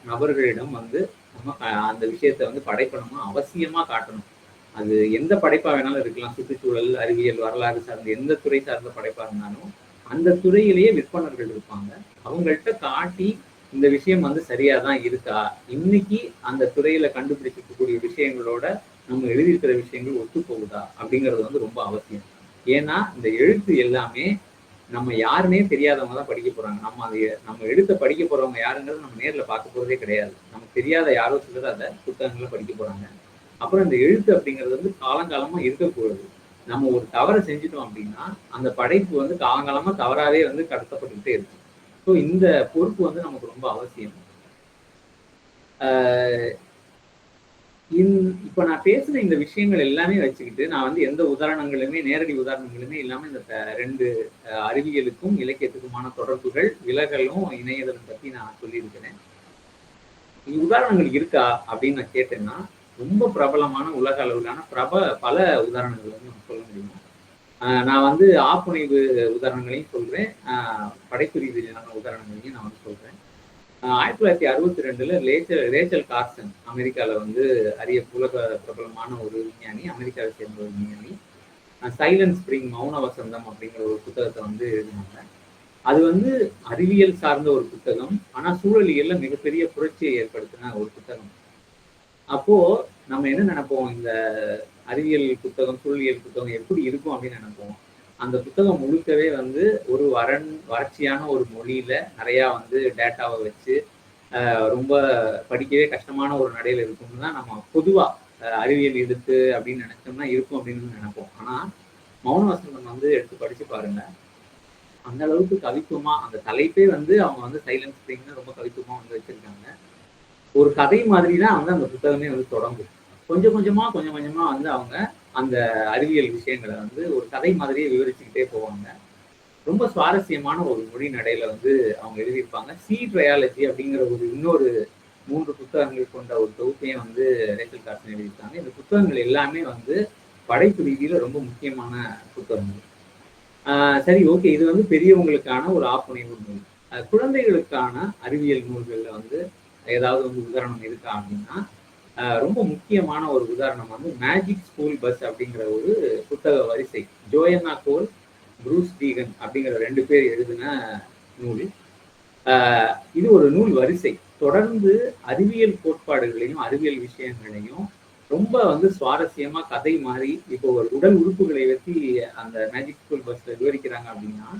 நபர்களிடம் வந்து நம்ம அந்த விஷயத்த வந்து படைப்பணுமா அவசியமா காட்டணும். அது எந்த படைப்பா வேணாலும் இருக்கலாம். சுற்றுச்சூழல், அறிவியல், வரலாறு சார்ந்த எந்த துறை சார்ந்த படைப்பா இருந்தாலும் அந்த துறையிலேயே விற்பனர்கள் இருப்பாங்க. அவங்கள்ட்ட காட்டி இந்த விஷயம் வந்து சரியாதான் இருக்கா, இன்னைக்கு அந்த துறையில கண்டுபிடிக்கக்கூடிய விஷயங்களோட நம்ம எழுதியிருக்கிற விஷயங்கள் ஒத்து போகுதா அப்படிங்கிறது வந்து ரொம்ப அவசியம். ஏன்னா இந்த எழுத்து எல்லாமே நம்ம யாருன்னே தெரியாதவங்க தான் படிக்க போறாங்க. நம்ம எழுத்த படிக்க போறவங்க யாருங்கிறது நம்ம நேர்ல பார்க்க போறதே கிடையாது. நமக்கு தெரியாத யாரோ சிலர் அதை புத்தகங்களை படிக்க போறாங்க. அப்புறம் இந்த எழுத்து அப்படிங்கிறது வந்து காலங்காலமா இருக்கக்கூடாது. நம்ம ஒரு தவறை செஞ்சுட்டோம் அப்படின்னா அந்த படைப்பு வந்து காலங்காலமா தவறாவே வந்து கடத்தப்பட்டுக்கிட்டே இருக்கு. ஸோ இந்த பொறுப்பு வந்து நமக்கு ரொம்ப அவசியம். இப்ப நான் பேசுன இந்த விஷயங்கள் எல்லாமே வச்சுக்கிட்டு நான் வந்து எந்த உதாரணங்களுமே நேரடி உதாரணங்களுமே இல்லாம இந்த 2 அறிவியலுக்கும் இலக்கியத்துக்குமான தொடர்புகள், விலகலும், இணையதளம் பத்தி நான் சொல்லியிருக்கிறேன். உதாரணங்கள் இருக்கா அப்படின்னு நான் கேட்டேன்னா, ரொம்ப பிரபலமான உலக அளவிலான பல உதாரணங்கள் வந்து நம்ம சொல்ல முடியும். நான் வந்து ஆப்புனைவு உதாரணங்களையும் சொல்றேன், படைப்பு ரீதியிலான உதாரணங்களையும் நான் வந்து சொல்றேன். 1962 ரேச்சல் கார்சன் அமெரிக்கால வந்து உலக பிரபலமான ஒரு விஞ்ஞானி, அமெரிக்காவை சேர்ந்த ஒரு விஞ்ஞானி, சைலண்ட் ஸ்பிரிங் மௌன வசந்தம் அப்படிங்கிற ஒரு புத்தகத்தை வந்து எழுதினாங்க. அது வந்து அறிவியல் சார்ந்த ஒரு புத்தகம், ஆனா சூழலியல்ல மிகப்பெரிய புரட்சியை ஏற்படுத்தின ஒரு புத்தகம். அப்போ நம்ம என்ன நினைப்போம், இந்த அறிவியல் புத்தகம், சூழலியல் புத்தகம் எப்படி இருக்கும் அப்படின்னு நினைப்போம். அந்த புத்தகம் முழுக்கவே வந்து ஒரு வறட்சியான ஒரு மொழியில நிறைய வந்து டேட்டாவை வச்சு ரொம்ப படிக்கவே கஷ்டமான ஒரு நடையில இருக்கும்னு தான் நம்ம பொதுவா அறிவியல் எழுத்து அப்படின்னு நினைச்சோம்னா இருக்கும் அப்படின்னு நினைப்போம். ஆனா மௌன வசந்தம் வந்து எடுத்து படிச்சு பாருங்க, அந்த அளவுக்கு கவித்துவமா அந்த தலைப்பே வந்து அவங்க வந்து சைலன்ஸ் ஸ்பிரிங்னு ரொம்ப கவித்துவமா வந்து வச்சிருக்காங்க. ஒரு கதை மாதிரி தான் வந்து அந்த புத்தகமே வந்து தொடங்கும். கொஞ்சம் கொஞ்சமா வந்து அவங்க அந்த அறிவியல் விஷயங்களை வந்து ஒரு கதை மாதிரியே விவரிச்சுக்கிட்டே போவாங்க. ரொம்ப சுவாரஸ்யமான ஒரு மொழி நடையில வந்து அவங்க எழுதியிருப்பாங்க. சி ட்ரையாலஜி அப்படிங்கிற ஒரு இன்னொரு 3 புத்தகங்கள் கொண்ட ஒரு தொகுப்பையும் வந்து ரேச்சல் கார்சன் எழுதியிருக்காங்க. இந்த புத்தகங்கள் எல்லாமே வந்து படைப்பு ரீதியில ரொம்ப முக்கியமான புத்தகங்கள். சரி, ஓகே, இது வந்து பெரியவங்களுக்கான ஒரு ஆப்புனைவு நூல். குழந்தைகளுக்கான அறிவியல் நூல்கள்ல வந்து ஏதாவது வந்து உதாரணம் இருக்கா அப்படின்னா, ரொம்ப முக்கியமான ஒரு உதாரணம் வந்து மேஜிக் ஸ்கூல் பஸ் அப்படிங்கிற ஒரு புத்தக வரிசை. ஜோயன்னா கோல், ப்ரூஸ் டீகன் அப்படிங்கிற 2 பேர் எழுதின நூல். இது ஒரு நூல் வரிசை. தொடர்ந்து அறிவியல் கோட்பாடுகளையும் அறிவியல் விஷயங்களையும் ரொம்ப வந்து சுவாரஸ்யமா கதை மாதிரி இப்போ ஒரு உடல் உறுப்புகளை வச்சு அந்த மேஜிக் ஸ்கூல் பஸ்ல விவரிக்கிறாங்க அப்படின்னா,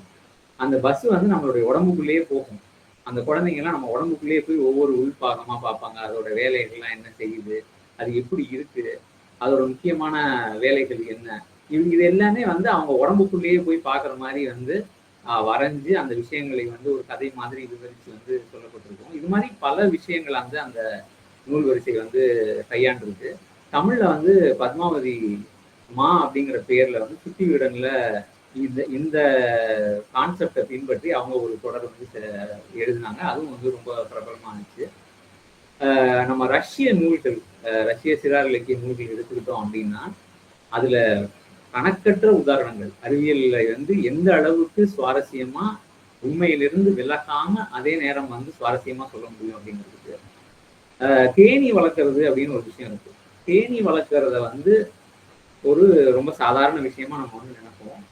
அந்த பஸ் வந்து நம்மளுடைய உடம்புக்குள்ளேயே போகும். அந்த குழந்தைங்க எல்லாம் நம்ம உடம்புக்குள்ளேயே போய் ஒவ்வொரு உள்பாகமா பார்ப்பாங்க. அதோட வேலைகள்லாம் என்ன செய்யுது, அது எப்படி இருக்கு, அதோட முக்கியமான வேலைகள் என்ன, இது எல்லாமே வந்து அவங்க உடம்புக்குள்ளேயே போய் பார்க்குற மாதிரி வந்து வரைஞ்சு அந்த விஷயங்களை வந்து ஒரு கதை மாதிரி விவரிச்சு வந்து சொல்லப்பட்டிருக்கும். இது மாதிரி பல விஷயங்கள் வந்து அந்த நூல் வரிசை வந்து கையாண்டிருக்கு. தமிழ்ல வந்து பத்மாவதி மா அப்படிங்கிற பேர்ல வந்து சுத்தி விடன்ல இந்த கான்செப்டை பின்பற்றி அவங்க ஒரு தொடர் வந்து எழுதினாங்க. அதுவும் வந்து ரொம்ப பிரபலமானுச்சு. நம்ம ரஷ்ய நூல்கள், ரஷ்ய சிறார் இலக்கிய நூல்கள் எடுத்துக்கிட்டோம் அப்படின்னா, அதுல கணக்கற்ற உதாரணங்கள் அறிவியல்ல வந்து எந்த அளவுக்கு சுவாரஸ்யமா உண்மையிலிருந்து விலகாம அதே நேரம் வந்து சுவாரஸ்யமா சொல்ல முடியும் அப்படிங்கிறதுக்கு. தேனி வளர்க்கறது அப்படின்னு ஒரு விஷயம் இருக்கு. தேனி வளர்க்கறத வந்து ஒரு ரொம்ப சாதாரண விஷயமா நம்ம வந்து நினைப்போம்.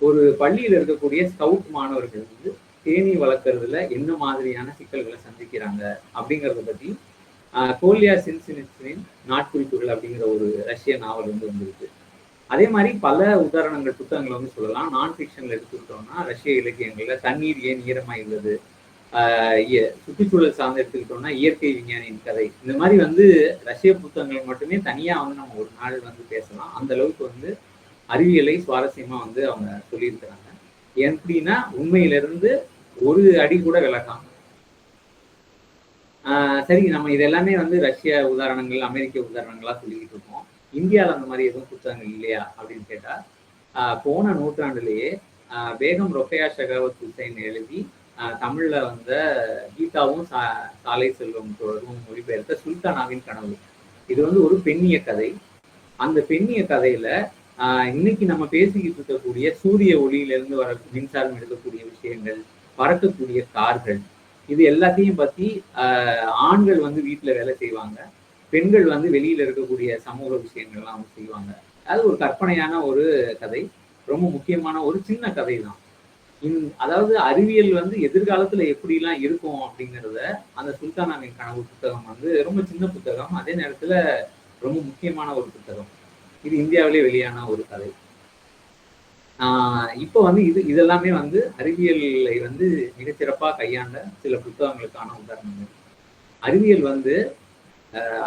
ஒரு பள்ளியில இருக்கக்கூடிய ஸ்கவுட் மாணவர்கள் வந்து தேனி வளர்க்கறதுல என்ன மாதிரியான சிக்கல்களை சந்திக்கிறாங்க அப்படிங்கிறத பத்தி கோலியா சின்சினின் நாட்குறிப்புகள் அப்படிங்கிற ஒரு ரஷ்ய நாவல் வந்து வந்திருக்கு. அதே மாதிரி பல உதாரணங்கள் புத்தகங்களை வந்து சொல்லலாம். நான் ஃபிக்ஷன்ல எடுத்துக்கிட்டோம்னா ரஷ்ய இலக்கியங்கள்ல தண்ணீர் ஏன் ஈரமாய் உள்ளது, சுற்றுச்சூழல் சார்ந்து எடுத்துக்கிட்டோம்னா இயற்கை விஞ்ஞானியின் கதை, இந்த மாதிரி வந்து ரஷ்ய புத்தகங்கள் மட்டுமே தனியா வந்து நம்ம ஒரு நாள் வந்து பேசலாம். அந்த அளவுக்கு வந்து அறிவியலை சுவாரஸ்யமா வந்து அவங்க சொல்லியிருக்கிறாங்க. எப்படின்னா உண்மையிலிருந்து ஒரு அடி கூட விளக்காம. சரி, நம்ம இது எல்லாமே வந்து ரஷ்ய உதாரணங்கள், அமெரிக்க உதாரணங்களா சொல்லிக்கிட்டு இருக்கோம். இந்தியாவில் அந்த மாதிரி எதுவும் புத்தகங்கள் இல்லையா அப்படின்னு கேட்டா, போன நூற்றாண்டுலேயே பேகம் ரொக்கையா ஷெகாவத் ஹுசைன் எழுதி தமிழ்ல வந்த கீதாவும் சாலை செல்வம் தொடரும் மொழிபெயர்த்த சுல்தானாவின் கனவு, இது வந்து ஒரு பெண்ணிய கதை. அந்த பெண்ணிய கதையில இன்னைக்கு நம்ம பேசிக்கிட்டு இருக்கக்கூடிய சூரிய ஒளியிலிருந்து வர மின்சாரம் எடுக்கக்கூடிய விஷயங்கள், பறக்கக்கூடிய கார்கள், இது எல்லாத்தையும் பத்தி ஆண்கள் வந்து வீட்டுல வேலை செய்வாங்க, பெண்கள் வந்து வெளியில இருக்கக்கூடிய சமூக விஷயங்கள்லாம் அவங்க செய்வாங்க. அது ஒரு கற்பனையான ஒரு கதை, ரொம்ப முக்கியமான ஒரு சின்ன கதை தான். அதாவது அறிவியல் வந்து எதிர்காலத்துல எப்படிலாம் இருக்கும் அப்படிங்கிறத அந்த சுல்தானாவின் கனவு புத்தகம் வந்து ரொம்ப சின்ன புத்தகம், அதே நேரத்துல ரொம்ப முக்கியமான ஒரு புத்தகம். இது இந்தியாவிலே வெளியான ஒரு கதை. இப்போ வந்து இதெல்லாமே வந்து அறிவியலை வந்து மிகச்சிறப்பா கையாண்ட சில புத்தகங்களுக்கான உதாரணங்கள். அறிவியல் வந்து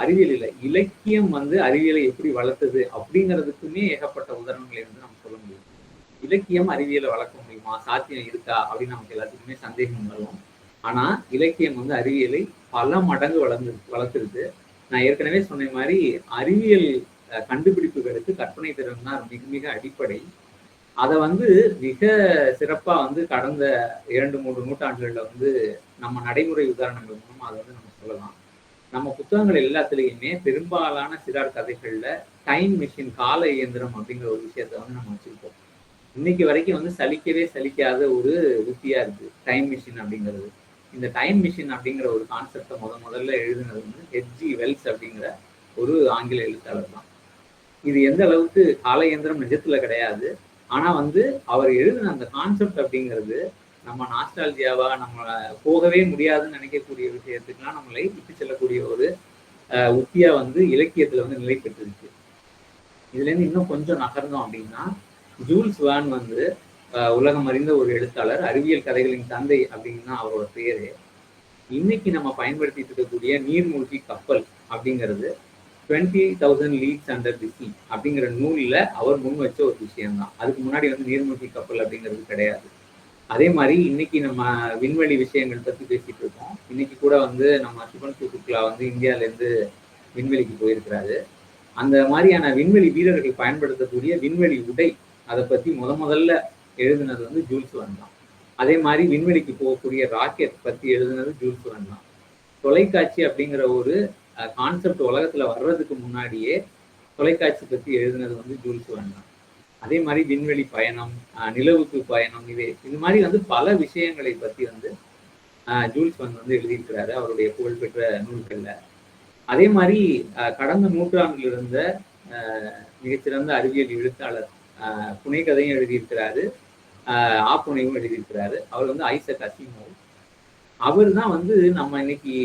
அறிவியல் இல்லை, இலக்கியம் வந்து அறிவியலை எப்படி வளர்த்தது அப்படிங்கிறதுக்குமே ஏகப்பட்ட உதாரணங்களை வந்து நம்ம சொல்ல முடியும். இலக்கியம் அறிவியலை வளர்க்க முடியுமா, சாத்தியம் இருக்கா அப்படின்னு நமக்கு எல்லாத்துக்குமே சந்தேகம் வரும். ஆனா இலக்கியம் வந்து அறிவியலை பல மடங்கு வளர்த்துருக்கு. நான் ஏற்கனவே சொன்ன மாதிரி அறிவியல் கண்டுபிடிப்புகளுக்கு கற்பனை திறன் தான் மிக மிக அடிப்படை. அதை வந்து மிக சிறப்பா வந்து கடந்த 2-3 நூற்றாண்டுகள்ல வந்து நம்ம நடைமுறை உதாரணங்கள் மூலமா அதை வந்து நம்ம சொல்லலாம். நம்ம புத்தகங்கள் எல்லாத்துலேயுமே பெரும்பாலான சிறார் கதைகள்ல டைம் மிஷின், கால இயந்திரம் அப்படிங்கிற ஒரு விஷயத்த வந்து நம்ம வச்சிருப்போம். இன்னைக்கு வரைக்கும் வந்து சலிக்கவே சலிக்காத ஒரு உத்தியா இருக்கு டைம் மிஷின் அப்படிங்கிறது. இந்த டைம் மிஷின் அப்படிங்கிற ஒரு கான்செப்டை முதல்ல எழுதுனது வந்து ஹெச்ஜி வெல்ஸ் அப்படிங்கிற ஒரு ஆங்கில எழுத்தாளர் தான். இது எந்த அளவுக்கு கால இயந்திரம் நிஜத்துல கிடையாது, ஆனா வந்து அவர் எழுதின அந்த கான்செப்ட் அப்படிங்கிறது நம்ம நாஸ்டாலஜியாவா, நம்ம போகவே முடியாதுன்னு நினைக்கக்கூடிய விஷயத்துக்கெல்லாம் நம்மளை இட்டு செல்லக்கூடிய ஒரு உத்தியா வந்து இலக்கியத்துல வந்து நிலை பெற்றிருக்கு. இதுல இருந்து இன்னும் கொஞ்சம் நகர்ந்தோம் அப்படின்னா, ஜூல்ஸ் வேர்ன் வந்து உலகம் அறிந்த ஒரு எழுத்தாளர், அறிவியல் கதைகளின் தந்தை அப்படின்னு தான் அவரோட பேரு. இன்னைக்கு நம்ம பயன்படுத்திட்டு இருக்கக்கூடிய நீர்மூழ்கி கப்பல் அப்படிங்கிறது 20,000 Leagues Under the Sea அப்படிங்கிற நூலில் அவர் முன் வச்ச ஒரு விஷயம்தான். அதுக்கு முன்னாடி வந்து நீர்மூழ்கி கப்பல் அப்படிங்கிறது கிடையாது. அதே மாதிரி இன்னைக்கு நம்ம விண்வெளி விஷயங்கள் பற்றி பேசிட்டு இருக்கோம். இன்னைக்கு கூட வந்து நம்ம சுபன்சு சுக்லா வந்து இந்தியாவிலேருந்து விண்வெளிக்கு போயிருக்கிறாரு. அந்த மாதிரியான விண்வெளி வீரர்கள் பயன்படுத்தக்கூடிய விண்வெளி உடை, அதை பற்றி முதல்ல எழுதுனது வந்து ஜூல்ஸ் வேர்ன் தான். அதே மாதிரி விண்வெளிக்கு போகக்கூடிய ராக்கெட் பற்றி எழுதுனது ஜூல்ஸ் வேர்ன் தான். தொலைக்காட்சி அப்படிங்கிற ஒரு கான்செப்ட் உலகத்துல வர்றதுக்கு முன்னாடியே தொலைக்காட்சி பற்றி எழுதுனது வந்து ஜூல்ஸ் வேர்ன் தான். அதே மாதிரி விண்வெளி பயணம், நிலவுக்கு பயணம், இது மாதிரி வந்து பல விஷயங்களை பற்றி வந்து ஜூல்ஸ் வேர்ன் வந்து எழுதியிருக்கிறாரு அவருடைய புகழ்பெற்ற நூல்கள்ல. அதே மாதிரி கடந்த நூற்றாண்டில் இருந்த மிகச்சிறந்த அறிவியல் எழுத்தாளர் புனைகதையும் எழுதியிருக்கிறாரு, ஆப்புனையும் எழுதியிருக்கிறாரு. அவர் வந்து ஐசக் அசிமோவ். அவர் தான் வந்து நம்ம இன்னைக்கு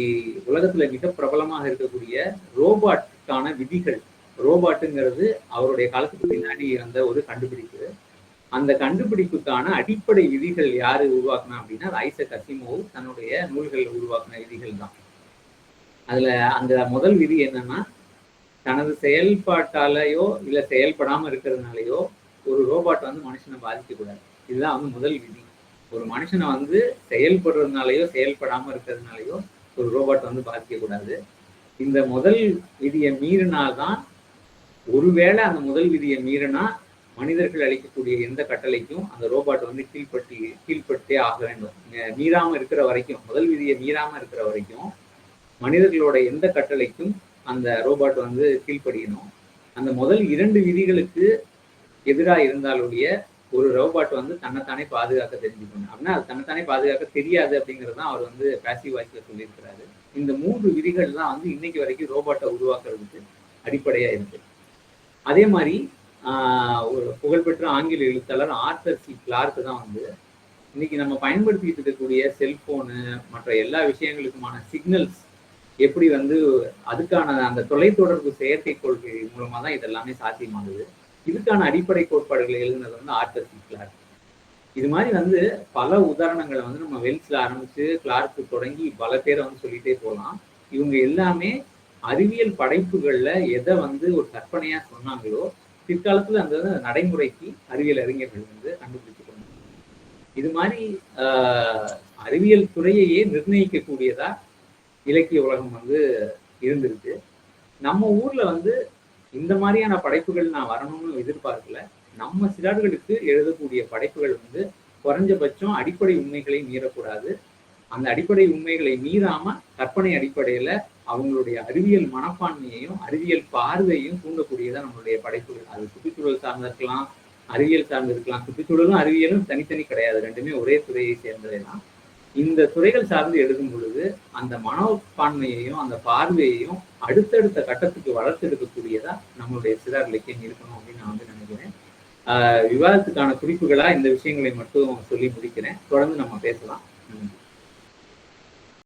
உலகத்துல மிக பிரபலமாக இருக்கக்கூடிய ரோபாட்டுக்கான விதிகள், ரோபாட்டுங்கிறது அவருடைய காலத்துக்கு பின்னாடி வந்த ஒரு கண்டுபிடிப்பு. அந்த கண்டுபிடிப்புக்கான அடிப்படை விதிகள் யாரு உருவாக்குனா அப்படின்னா அது ஐசக் அசிமோவ் தன்னுடைய நூல்கள் உருவாக்குன விதிகள் தான். அதுல அந்த முதல் விதி என்னன்னா, தனது செயல்பாட்டாலேயோ இல்ல செயல்படாம இருக்கிறதுனாலயோ ஒரு ரோபாட் வந்து மனுஷனை பாதிக்கக்கூடாது. இதுதான் வந்து முதல் விதி. ஒரு மனுஷனை வந்து செயல்படுறதுனாலயோ செயல்படாம இருக்கிறதுனாலயோ ஒரு ரோபாட் வந்து பாதிக்கக்கூடாது. இந்த முதல் விதியை மீறினால்தான், ஒருவேளை அந்த முதல் விதியை மீறினா மனிதர்கள் அளிக்கக்கூடிய எந்த கட்டளைக்கும் அந்த ரோபாட் வந்து கீழ்பட்டே ஆக வேண்டும். மீறாம இருக்கிற வரைக்கும், முதல் விதியை மீறாம இருக்கிற வரைக்கும் மனிதர்களோட எந்த கட்டளைக்கும் அந்த ரோபாட் வந்து கீழ்ப்படியணும். அந்த முதல் 2 விதிகளுக்கு எதிராக இருந்தாலுடைய ஒரு ரோபாட் வந்து தன்னைத்தானே பாதுகாக்க தெரிஞ்சுக்கணும். அப்படின்னா அது தன்னைத்தானே பாதுகாக்க தெரியாது அப்படிங்கிறது தான் அவர் வந்து பாசிவ் வாய்ஸ்ல சொல்லியிருக்கிறாரு. இந்த 3 விதிகள் தான் வந்து இன்னைக்கு வரைக்கும் ரோபாட்டை உருவாக்குறதுக்கு அடிப்படையா இருக்கு. அதே மாதிரி ஒரு புகழ்பெற்ற ஆங்கில எழுத்தாளர் ஆர்தர் சி கிளார்க் தான் வந்து இன்னைக்கு நம்ம பயன்படுத்திட்டு இருக்கக்கூடிய செல்போனு மற்ற எல்லா விஷயங்களுக்குமான சிக்னல்ஸ் எப்படி வந்து அதுக்கான அந்த தொலைத்தொடர்பு செயற்கை கொள்கை மூலமா தான் இதெல்லாமே சாத்தியமாகுது. இதுக்கான அடிப்படை கோட்பாடுகளை எழுதினது வந்து ஆர்தர் சி கிளார்க். இது மாதிரி வந்து பல உதாரணங்களை வந்து நம்ம வெல்ஸ்ல ஆரம்பிச்சு கிளார்க்கு தொடங்கி பல பேரை வந்து சொல்லிட்டே போகலாம். இவங்க எல்லாமே அறிவியல் படைப்புகள்ல எதை வந்து ஒரு கற்பனையா சொன்னாங்களோ பிற்காலத்துல அந்த நடைமுறைக்கு அறிவியல் அறிஞர்கள் வந்து கண்டுபிடிச்சு கொண்டாங்க. இது மாதிரி அறிவியல் துறையையே நிர்ணயிக்கக்கூடியதா இலக்கிய உலகம் வந்து இருந்திருக்கு. நம்ம ஊர்ல வந்து இந்த மாதிரியான படைப்புகள் நான் வரணும்னு எதிர்பார்க்கல. நம்ம சிறார்களுக்கு எழுதக்கூடிய படைப்புகள் வந்து குறைஞ்சபட்சம் அடிப்படை உண்மைகளை மீறக்கூடாது. அந்த அடிப்படை உண்மைகளை மீறாம கற்பனை அடிப்படையில அவங்களுடைய அறிவியல் மனப்பான்மையையும் அறிவியல் பார்வையையும் தூண்டக்கூடியதான் நம்மளுடைய படைப்புகள். அது சுற்றுச்சூழல் சார்ந்து இருக்கலாம், அறிவியல் சார்ந்து இருக்கலாம். சுற்றுச்சூழலும் அறிவியலும் தனித்தனி கிடையாது, ரெண்டுமே ஒரே துறையை சேர்ந்தவை தான். இந்த துறைகள் சார்ந்து எழுதும் பொழுது அந்த மனப்பான்மையையும் அந்த பார்வையையும் அடுத்தடுத்த கட்டத்துக்கு வளர்த்தெடுக்கக்கூடியதா நம்மளுடைய சிறார் இலக்கியம் இருக்கணும் அப்படின்னு நான் வந்து நினைக்கிறேன். விவாதத்துக்கான குறிப்புகளா இந்த விஷயங்களை மட்டும் சொல்லி முடிக்கிறேன். தொடர்ந்து நம்ம பேசலாம்.